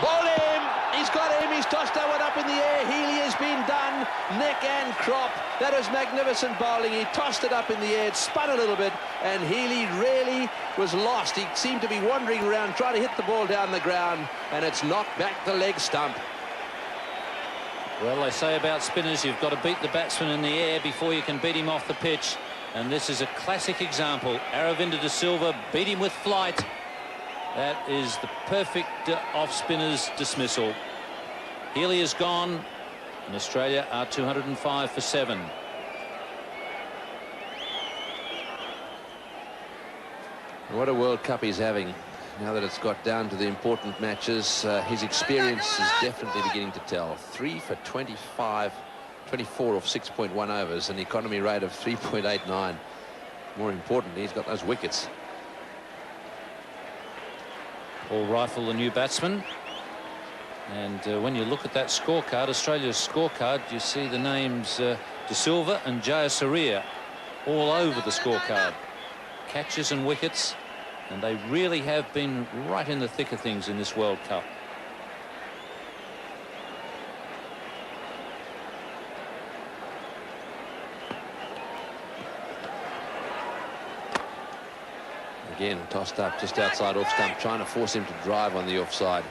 Ball him! He's got him. He's tossed that one up in the air. Healy has been done. Neck and crop. That was magnificent bowling. He tossed it up in the air. It spun a little bit. And Healy really was lost. He seemed to be wandering around trying to hit the ball down the ground. And it's knocked back the leg stump. Well, they say about spinners, you've got to beat the batsman in the air before you can beat him off the pitch. And this is a classic example. Aravinda de Silva beat him with flight. That is the perfect off-spinner's dismissal. Healy is gone, and Australia are 205 for 7. What a World Cup he's having. Now that it's got down to the important matches, his experience is definitely beginning to tell. 3 for 24 off 6.1 overs, an economy rate of 3.89. More importantly, he's got those wickets. Paul Rifle, the new batsman. And when you look at that scorecard, Australia's scorecard, you see the names De Silva and Jayasuriya all over the scorecard. Catches and wickets. And they really have been right in the thick of things in this World Cup. Again, tossed up just outside off stump, trying to force him to drive on the offside.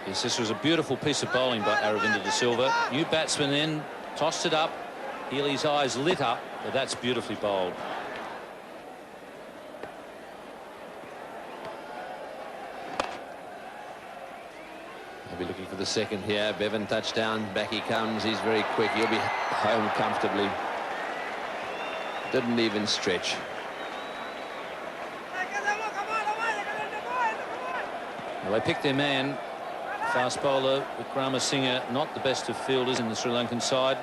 Yes, this was a beautiful piece of bowling by Aravinda de Silva. New batsman in, tossed it up. Healy's eyes lit up, but that's beautifully bowled. They'll be looking for the second here. Bevan touchdown, back he comes. He's very quick. He'll be home comfortably. Didn't even stretch. Well, they picked their man. Fast bowler Wickramasinghe, not the best of fielders in the Sri Lankan side.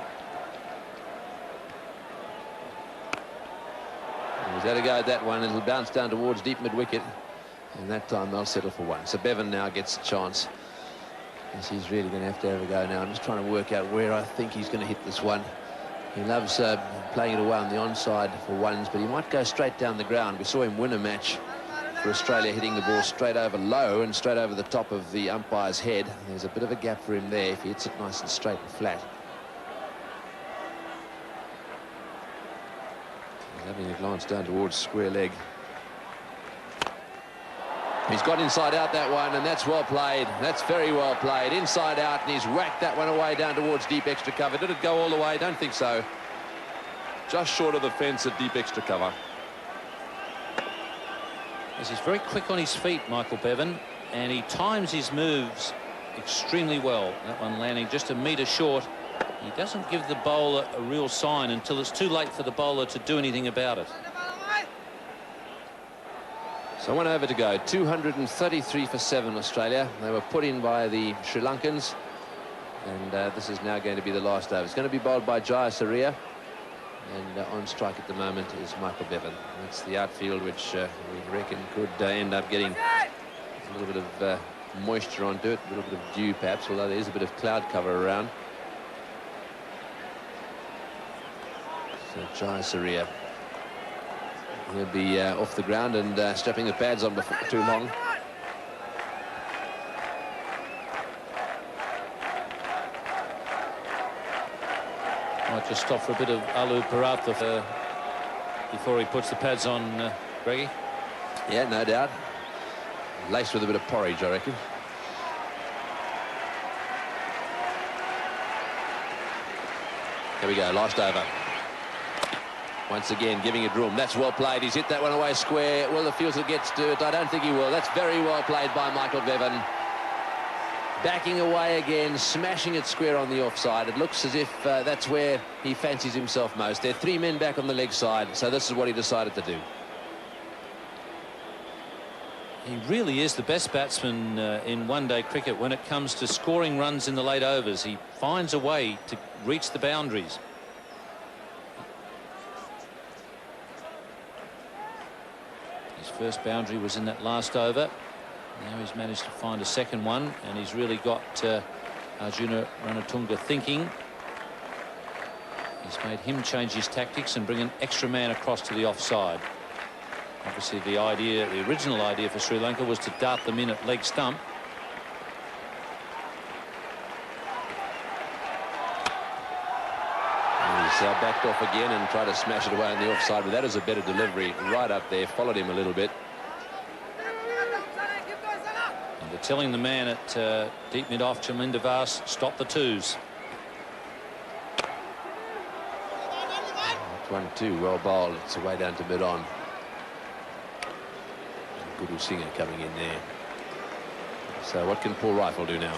He's had a go at that one. It'll bounce down towards deep mid-wicket. And that time they'll settle for 1. So Bevan now gets a chance. Yes, he's really going to have a go now. I'm just trying to work out where I think he's going to hit this one. He loves playing it away on the onside for ones, but he might go straight down the ground. We saw him win a match for Australia, hitting the ball straight over low and straight over the top of the umpire's head. There's a bit of a gap for him there if he hits it nice and straight and flat. Having a glance down towards square leg. He's got inside out that one, and that's well played. That's very well played. Inside out, and he's whacked that one away down towards deep extra cover. Did it go all the way? Don't think so. Just short of the fence at deep extra cover. Yes, he's very quick on his feet, Michael Bevan, and he times his moves extremely well. That one landing just a metre short. He doesn't give the bowler a real sign until it's too late for the bowler to do anything about it. So 1 over to go. 233 for 7, Australia. They were put in by the Sri Lankans. And this is now going to be the last over. It's going to be bowled by Jayasuriya. And on strike at the moment is Michael Bevan. That's the outfield, which we reckon could end up getting a little bit of moisture onto it, a little bit of dew perhaps, although there is a bit of cloud cover around. So Jayasuriya, he'll be off the ground and strapping the pads on before too long. Might just stop for a bit of Alu Paratha before he puts the pads on, Greggy. Yeah, no doubt. Laced with a bit of porridge, I reckon. Here we go, last over. Once again, giving it room. That's well played. He's hit that one away square. Will the fielder gets to it? I don't think he will. That's very well played by Michael Bevan. Backing away again, smashing it square on the offside. It looks as if that's where he fancies himself most. There are 3 men back on the leg side, so this is what he decided to do. He really is the best batsman in one-day cricket when it comes to scoring runs in the late overs. He finds a way to reach the boundaries. His first boundary was in that last over. Now he's managed to find a second one, and he's really got Arjuna Ranatunga thinking. He's made him change his tactics and bring an extra man across to the offside. Obviously the original idea for Sri Lanka was to dart them in at leg stump. He's backed off again and tried to smash it away on the offside, but that is a better delivery right up there. Followed him a little bit. And they're telling the man at deep mid-off, Chaminda Vas, stop the twos. 1-2, well bowled. It's away down to mid-on. Guru Singer coming in there. So what can Paul Rifle do now?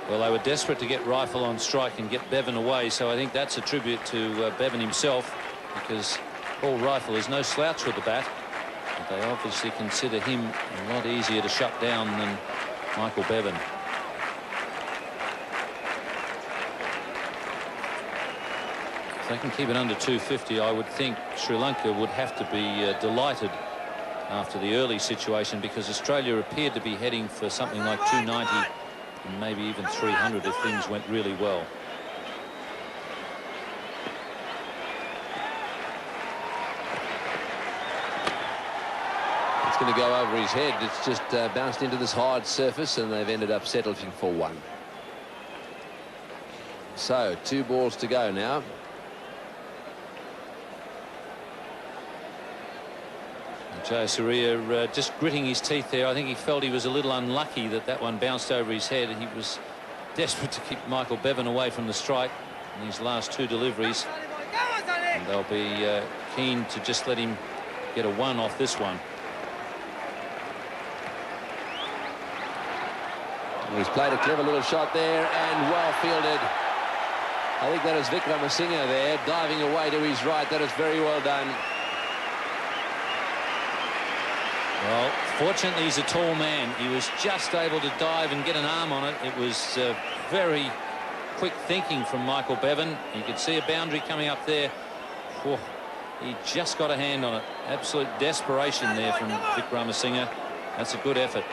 Well, they were desperate to get Rifle on strike and get Bevan away, so I think that's a tribute to Bevan himself, because Paul Rifle is no slouch with the bat. But they obviously consider him a lot easier to shut down than Michael Bevan. If they can keep it under 250, I would think Sri Lanka would have to be delighted after the early situation, because Australia appeared to be heading for something like 290 and maybe even 300 if things went really well. It's going to go over his head. It's just bounced into this hard surface, and they've ended up settling for 1. So 2 balls to go now. Jayasuriya just gritting his teeth there. I think he felt he was a little unlucky that that one bounced over his head. He was desperate to keep Michael Bevan away from the strike in these last 2 deliveries. And they'll be keen to just let him get a 1 off this one. He's played a clever little shot there and well fielded. I think that is Vikramasinghe there diving away to his right. That is very well done. Well, fortunately, he's a tall man. He was just able to dive and get an arm on it. It was very quick thinking from Michael Bevan. You could see a boundary coming up there. Oh, he just got a hand on it. Absolute desperation there from Vikramasinghe. That's a good effort.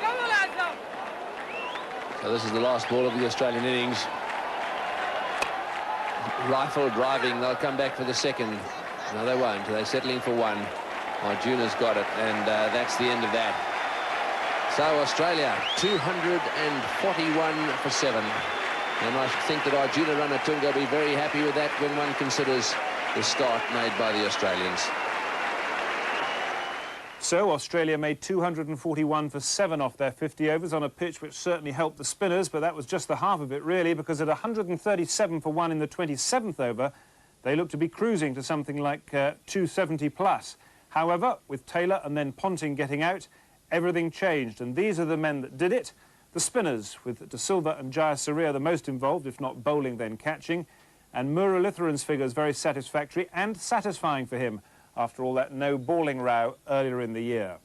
So this is the last ball of the Australian innings. Rifle driving. They'll come back for the second. No, they won't. They're settling for 1. Arjuna's got it, and that's the end of that. So Australia 241 for 7, and I think that Arjuna Ranatunga will be very happy with that when one considers the start made by the Australians. So Australia made 241 for 7 off their 50 overs on a pitch which certainly helped the spinners, but that was just the half of it really, because at 137 for 1 in the 27th over, they looked to be cruising to something like 270 plus. However, with Taylor and then Ponting getting out, everything changed, and these are the men that did it. The spinners, with De Silva and Jayasuriya the most involved, if not bowling then catching, and Muralitharan's figures very satisfactory and satisfying for him after all that no balling row earlier in the year.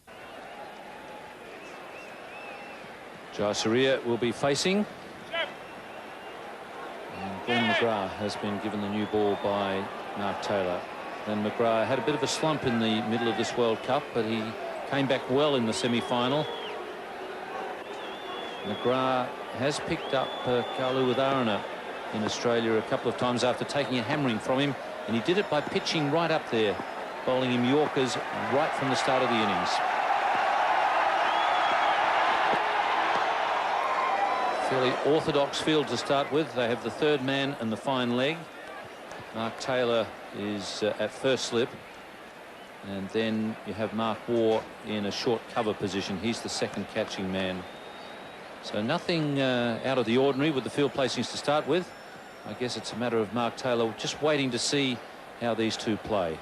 Jayasuriya will be facing. And Glenn McGrath has been given the new ball by Mark Taylor. Glenn McGrath had a bit of a slump in the middle of this World Cup, but he came back well in the semi-final. McGrath has picked up Kalu Witharana in Australia a couple of times after taking a hammering from him, and he did it by pitching right up there, bowling him Yorkers right from the start of the innings. Fairly orthodox field to start with. They have the third man and the fine leg. Mark Taylor is at first slip, and then you have Mark Waugh in a short cover position. He's the second catching man. So nothing out of the ordinary with the field placings to start with. I guess it's a matter of Mark Taylor just waiting to see how these two play.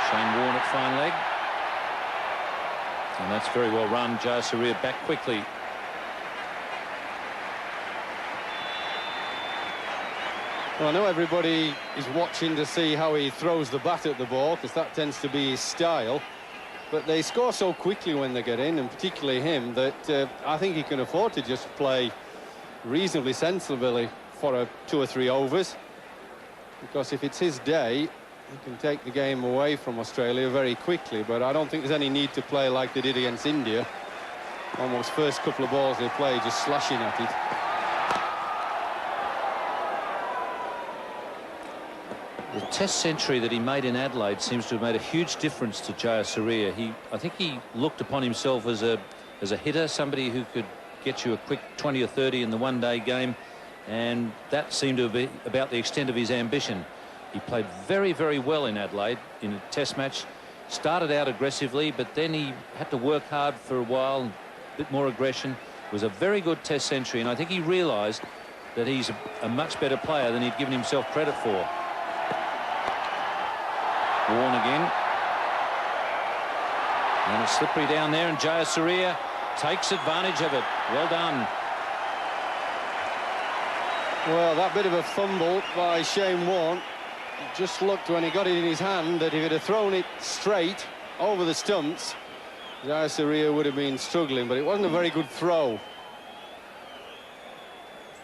Shane Warne at fine leg. And that's very well run. Jayasuriya back quickly. Well, I know everybody is watching to see how he throws the bat at the ball, because that tends to be his style. But they score so quickly when they get in, and particularly him, that I think he can afford to just play reasonably sensibly for 2 or 3 overs. Because if it's his day, he can take the game away from Australia very quickly. But I don't think there's any need to play like they did against India. Almost first couple of balls they play, just slashing at it. The Test century that he made in Adelaide seems to have made a huge difference to Jayasuriya. I think he looked upon himself as a hitter, somebody who could get you a quick 20 or 30 in the one-day game, and that seemed to be about the extent of his ambition. He played very, very well in Adelaide in a Test match. Started out aggressively, but then he had to work hard for a while, a bit more aggression. It was a very good Test century, and I think he realised that he's a much better player than he'd given himself credit for. Warne again. And it's slippery down there, and Jayasuriya takes advantage of it. Well done. Well, that bit of a fumble by Shane Warne. It just looked when he got it in his hand that if he'd have thrown it straight over the stumps, Jayasuriya would have been struggling, but it wasn't a very good throw.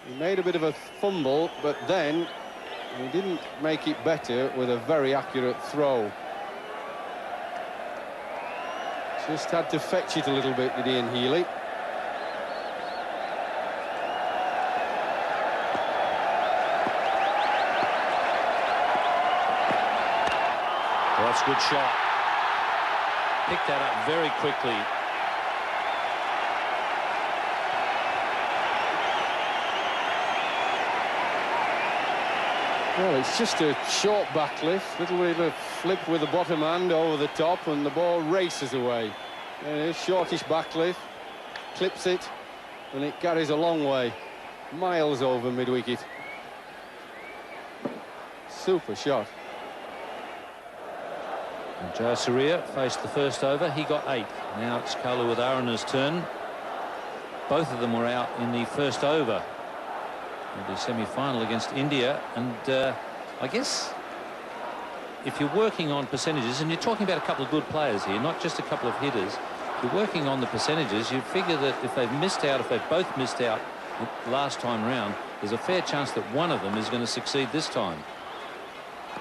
He made a bit of a fumble, but then he didn't make it better with a very accurate throw. Just had to fetch it a little bit, did Ian Healy. Well, that's a good shot. Picked that up very quickly. Well, it's just a short backlift, little bit of a flip with the bottom hand over the top, and the ball races away. And a shortish backlift, clips it, and it carries a long way, miles over mid-wicket. Super shot. And Jayasuriya faced the first over. He got 8. Now it's Kalu Witharana's turn. Both of them were out in the first over of the semi-final against India, and I guess if you're working on percentages, and you're talking about a couple of good players here, not just a couple of hitters, if you're working on the percentages, you figure that if they've missed out, if they've both missed out last time round, there's a fair chance that one of them is going to succeed this time.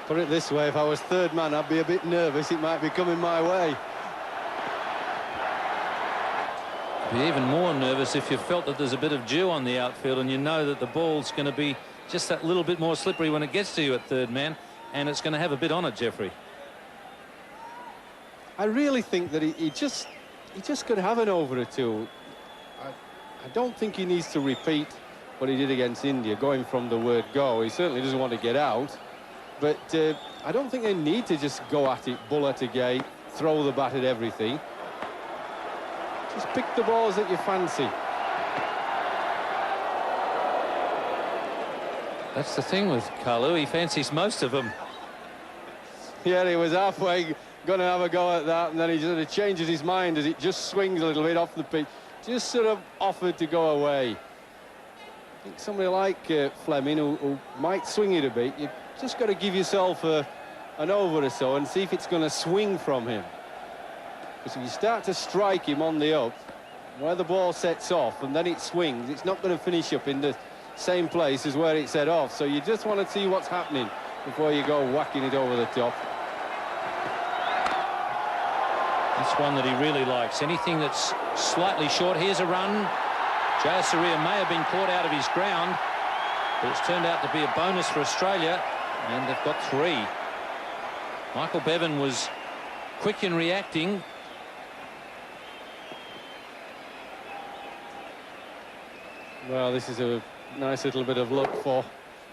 Put it this way, if I was third man, I'd be a bit nervous. It might be coming my way. Be even more nervous if you felt that there's a bit of dew on the outfield and you know that the ball's going to be just that little bit more slippery when it gets to you at third man, and it's going to have a bit on it, Jeffrey. I really think that he just could have an over or two. I don't think he needs to repeat what he did against India, going from the word go. He certainly doesn't want to get out, but I don't think they need to just go at it, bull at a gate, throw the bat at everything. Just pick the balls that you fancy. That's the thing with Kalu, he fancies most of them. Yeah, he was halfway going to have a go at that, and then he sort of changes his mind as it just swings a little bit off the pitch. Just sort of offered to go away. I think somebody like Fleming, who might swing it a bit, you've just got to give yourself an over or so and see if it's going to swing from him. Because if you start to strike him on the up, where the ball sets off and then it swings, it's not going to finish up in the same place as where it set off. So you just want to see what's happening before you go whacking it over the top. That's one that he really likes. Anything that's slightly short. Here's a run. Jayasuriya may have been caught out of his ground, but it's turned out to be a bonus for Australia, and they've got 3. Michael Bevan was quick in reacting. Well, this is a nice little bit of luck for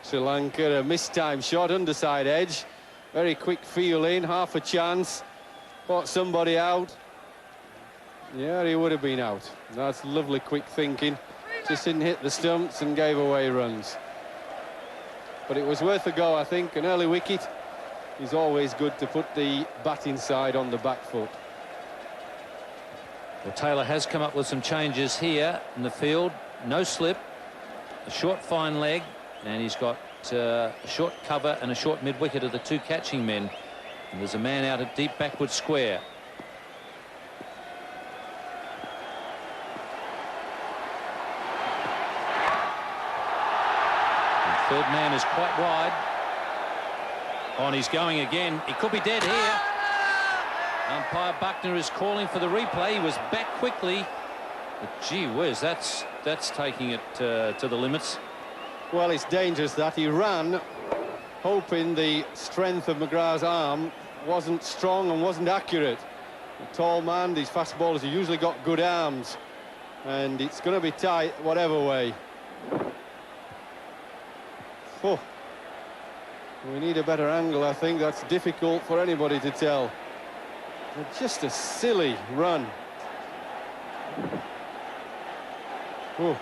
Sri Lanka. A mistime shot, underside edge. Very quick feel in, half a chance. Caught somebody out. Yeah, he would have been out. That's lovely quick thinking. Just didn't hit the stumps and gave away runs. But it was worth a go, I think. An early wicket is always good to put the batting side on the back foot. Well, Taylor has come up with some changes here in the field. No slip, a short fine leg, and he's got a short cover and a short mid-wicket of the 2 catching men. And there's a man out at deep backward square. The third man is quite wide. Oh, and he's going again. He could be dead here. Umpire Buckner is calling for the replay. He was back quickly. But gee whiz, that's taking it to the limits. Well, it's dangerous that he ran, hoping the strength of McGrath's arm wasn't strong and wasn't accurate. A tall man, these fast bowlers have usually got good arms, and it's going to be tight whatever way. Oh. We need a better angle, I think. That's difficult for anybody to tell. But just a silly run. Oh.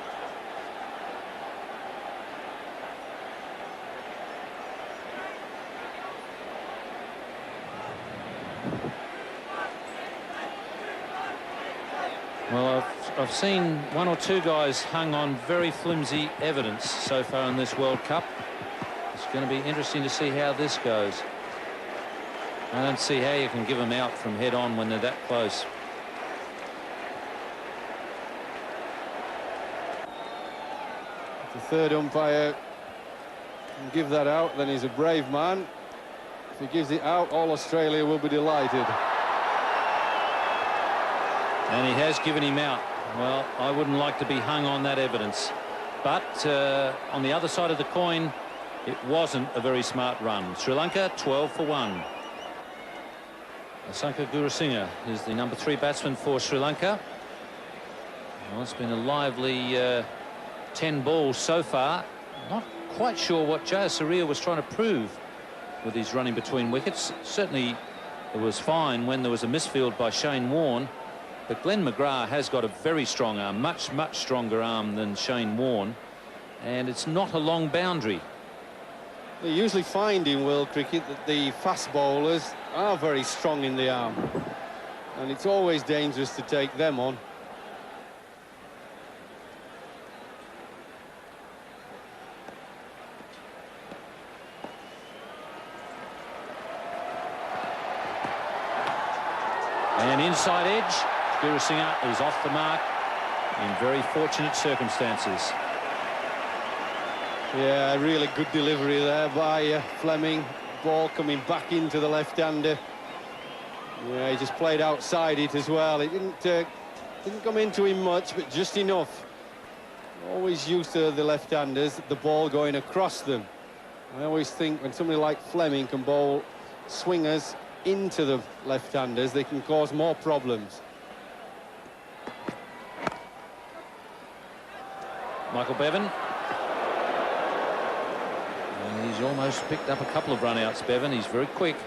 Well, I've seen 1 or 2 guys hung on very flimsy evidence so far in this World Cup. It's going to be interesting to see how this goes. I don't see how you can give them out from head on when they're that close. If the third umpire can give that out, then he's a brave man. If he gives it out, all Australia will be delighted. And he has given him out. Well, I wouldn't like to be hung on that evidence. But on the other side of the coin, it wasn't a very smart run. Sri Lanka 12 for 1. Asanka Gurusinghe is the number 3 batsman for Sri Lanka. Well, it's been a lively 10 balls so far. Not quite sure what Jayasuriya was trying to prove with his running between wickets. Certainly it was fine when there was a misfield by Shane Warne. But Glenn McGrath has got a very strong arm, much stronger arm than Shane Warne, and it's not a long boundary. They usually find in world cricket that the fast bowlers are very strong in the arm, and it's always dangerous to take them on. And inside edge. Gurusinghe is off the mark in very fortunate circumstances. Yeah, really good delivery there by Fleming. Ball coming back into the left-hander. Yeah, he just played outside it as well. It didn't come into him much, but just enough. Always used to the left-handers, the ball going across them. I always think when somebody like Fleming can bowl swingers into the left-handers, they can cause more problems. Michael Bevan. And he's almost picked up a couple of run-outs, Bevan. He's very quick.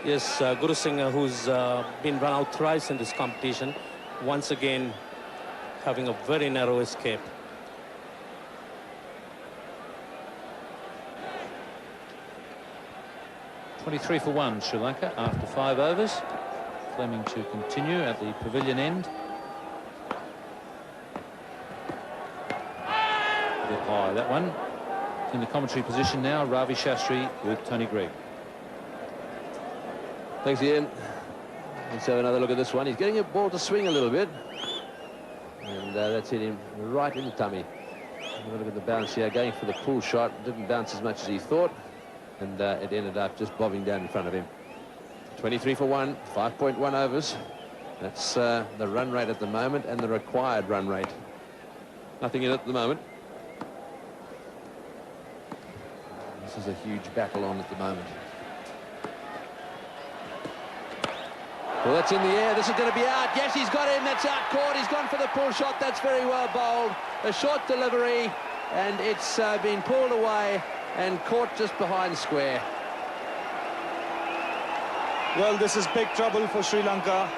Yes, Gurusinghe, who's been run out thrice in this competition, once again having a very narrow escape. .23 for 1, Sri Lanka, after 5 overs. Fleming to continue at the pavilion end. bit high, that one. In the commentary position now, Ravi Shastri with Tony Gregg. Thanks, Ian. Let's have another look at this one. He's getting a ball to swing a little bit. And that's hit him right in the tummy. Have a look at the bounce here, going for the pull shot. Didn't bounce as much as he thought. And it ended up just bobbing down in front of him. 23 for 1, 5.1 overs. That's the run rate at the moment and the required run rate. Nothing in it at the moment. This is a huge battle on at the moment. Well, that's in the air. This is going to be out. Yes, he's got him. That's out caught. He's gone for the pull shot. That's very well bowled. A short delivery, and it's been pulled away and caught just behind square. Well, this is big trouble for Sri Lanka.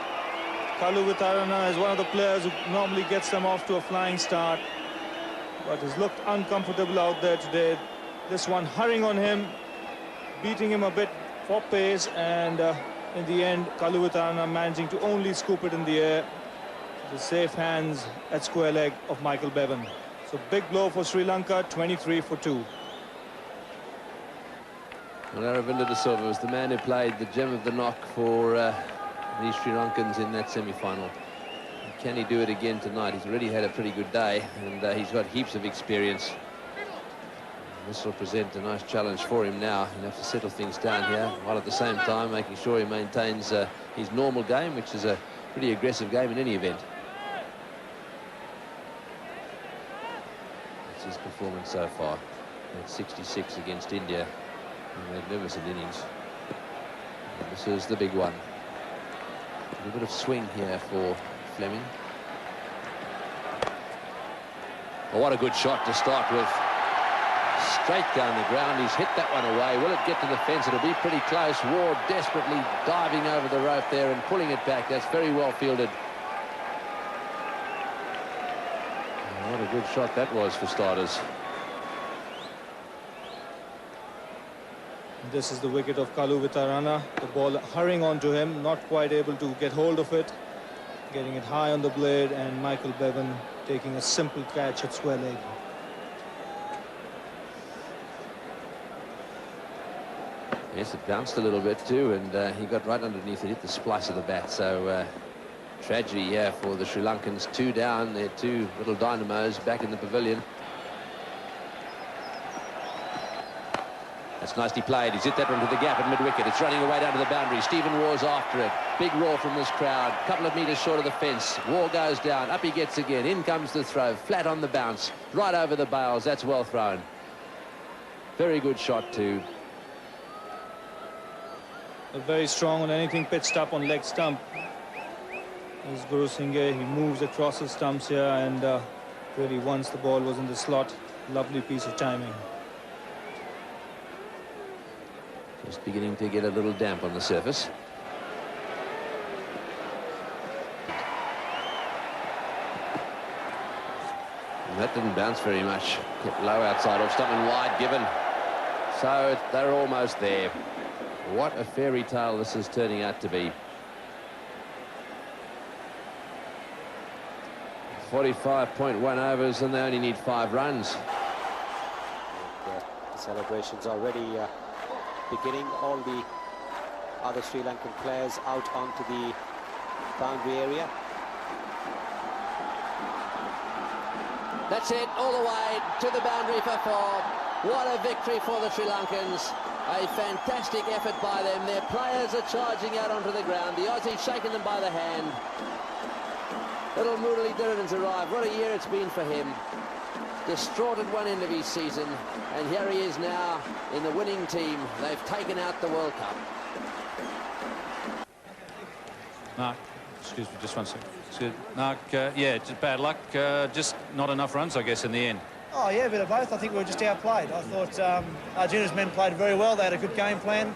Kalu Vitarana is one of the players who normally gets them off to a flying start, but has looked uncomfortable out there today. This one hurrying on him, beating him a bit for pace, and in the end, Kalu Vitarana managing to only scoop it in the air. The safe hands at square leg of Michael Bevan. So big blow for Sri Lanka, 23 for 2. Well, Aravinda De Silva was the man who played the gem of the knock for the Sri Lankans in that semi-final. Can he do it again tonight? He's already had a pretty good day, and he's got heaps of experience. This will present a nice challenge for him now. He'll have to settle things down here, while at the same time making sure he maintains his normal game, which is a pretty aggressive game in any event. That's his performance so far. At 66 against India. A magnificent innings. And this is the big one. A little bit of swing here for Fleming. Oh, what a good shot to start with. Straight down the ground. He's hit that one away. Will it get to the fence? It'll be pretty close. Ward desperately diving over the rope there and pulling it back. That's very well fielded. Oh, what a good shot that was for starters. This is the wicket of Kalu Vitarana. The ball hurrying onto him, not quite able to get hold of it. Getting it high on the blade, and Michael Bevan taking a simple catch at square leg. Yes, it bounced a little bit too, and he got right underneath it, hit the splice of the bat. So tragedy here for the Sri Lankans. 2 down, their 2 little dynamos back in the pavilion. That's nicely played. He's hit that one to the gap at mid-wicket. It's running away down to the boundary. Stephen Waugh's after it. Big roar from this crowd. Couple of metres short of the fence. Waugh goes down. Up he gets again. In comes the throw. Flat on the bounce. Right over the bails. That's well thrown. Very good shot too. Very strong on anything pitched up on leg stump. As Guru Singh, he moves across the stumps here, and really once the ball was in the slot, lovely piece of timing. Just beginning to get a little damp on the surface. And that didn't bounce very much. Kept low outside off stump and wide given. So they're almost there. What a fairy tale this is turning out to be. 45.1 overs, and they only need 5 runs. And, the celebrations already beginning. All the other Sri Lankan players out onto the boundary area. That's it, all the way to the boundary for 4. What a victory for the Sri Lankans. A fantastic effort by them. Their players are charging out onto the ground. The Aussies shaking them by the hand. Little Murali Dharavan's arrived. What a year it's been for him. Distraught at one end of his season, and here he is now in the winning team. They've taken out the World Cup. Mark, excuse me, just one second. Mark, yeah, just bad luck. Just not enough runs, I guess, in the end. Oh, yeah, a bit of both. I think we were just outplayed. I thought Arjuna's men played very well. They had a good game plan.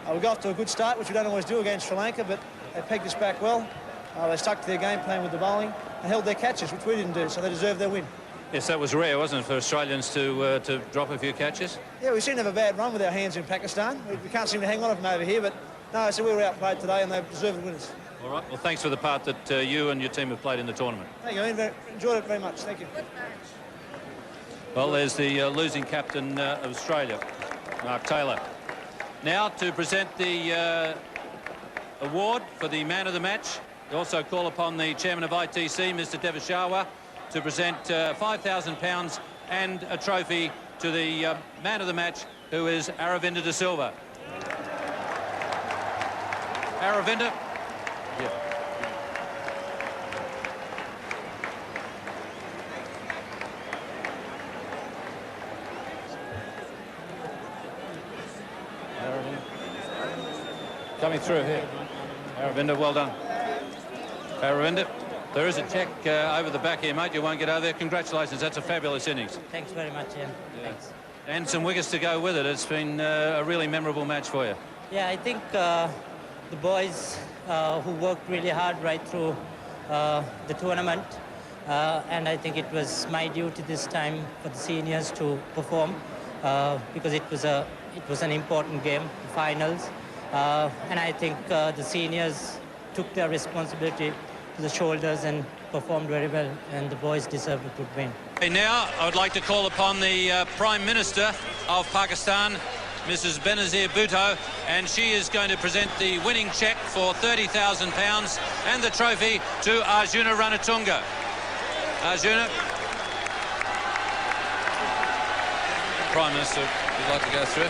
We got off to a good start, which we don't always do against Sri Lanka, but they pegged us back well. They stuck to their game plan with the bowling and held their catches, which we didn't do, so they deserved their win. Yes, that was rare, wasn't it, for Australians to drop a few catches? Yeah, we seem to have a bad run with our hands in Pakistan. We can't seem to hang on to them over here, but no, so we were outplayed today and they deserved the winners. All right, well, thanks for the part that you and your team have played in the tournament. Thank you, Ian. Enjoyed it very much. Thank you. Well, there's the losing captain of Australia, Mark Taylor. Now to present the award for the man of the match. We also call upon the chairman of ITC, Mr. Devashawa, to present £5,000 and a trophy to the man of the match, who is Aravinda de Silva. Aravinda. Yeah. Coming through here. Aravinda, well done. Aravinda, there is a check over the back here, mate. You won't get over there. Congratulations, that's a fabulous innings. Thanks very much, Ian. Yeah. Thanks. And some wickets to go with it. It's been a really memorable match for you. Yeah, I think the boys who worked really hard right through the tournament, and I think it was my duty this time for the seniors to perform because it was an important game, the finals, and I think the seniors took their responsibility to the shoulders and performed very well, and the boys deserved a good win. Now I would like to call upon the Prime Minister of Pakistan, Mrs. Benazir Bhutto, and she is going to present the winning cheque for £30,000 and the trophy to Arjuna Ranatunga. Arjuna. Prime Minister, would you like to go through?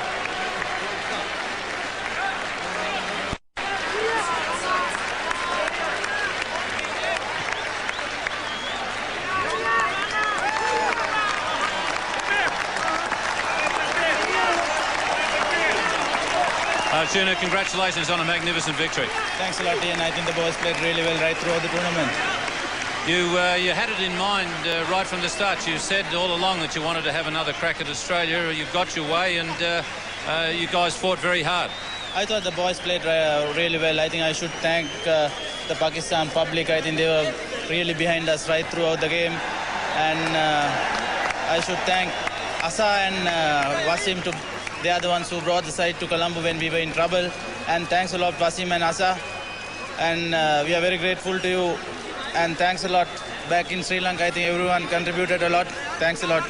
Arjuna, congratulations on a magnificent victory. Thanks a lot, Ian. I think the boys played really well right throughout the tournament. You had it in mind right from the start. You said all along that you wanted to have another crack at Australia. You got your way, and you guys fought very hard. I thought the boys played really well. I think I should thank the Pakistan public. I think they were really behind us right throughout the game. And I should thank Asa and Wasim. They are the ones who brought the side to Colombo when we were in trouble. And thanks a lot, Wasim and Asa. And we are very grateful to you. And thanks a lot. Back in Sri Lanka, I think everyone contributed a lot. Thanks a lot.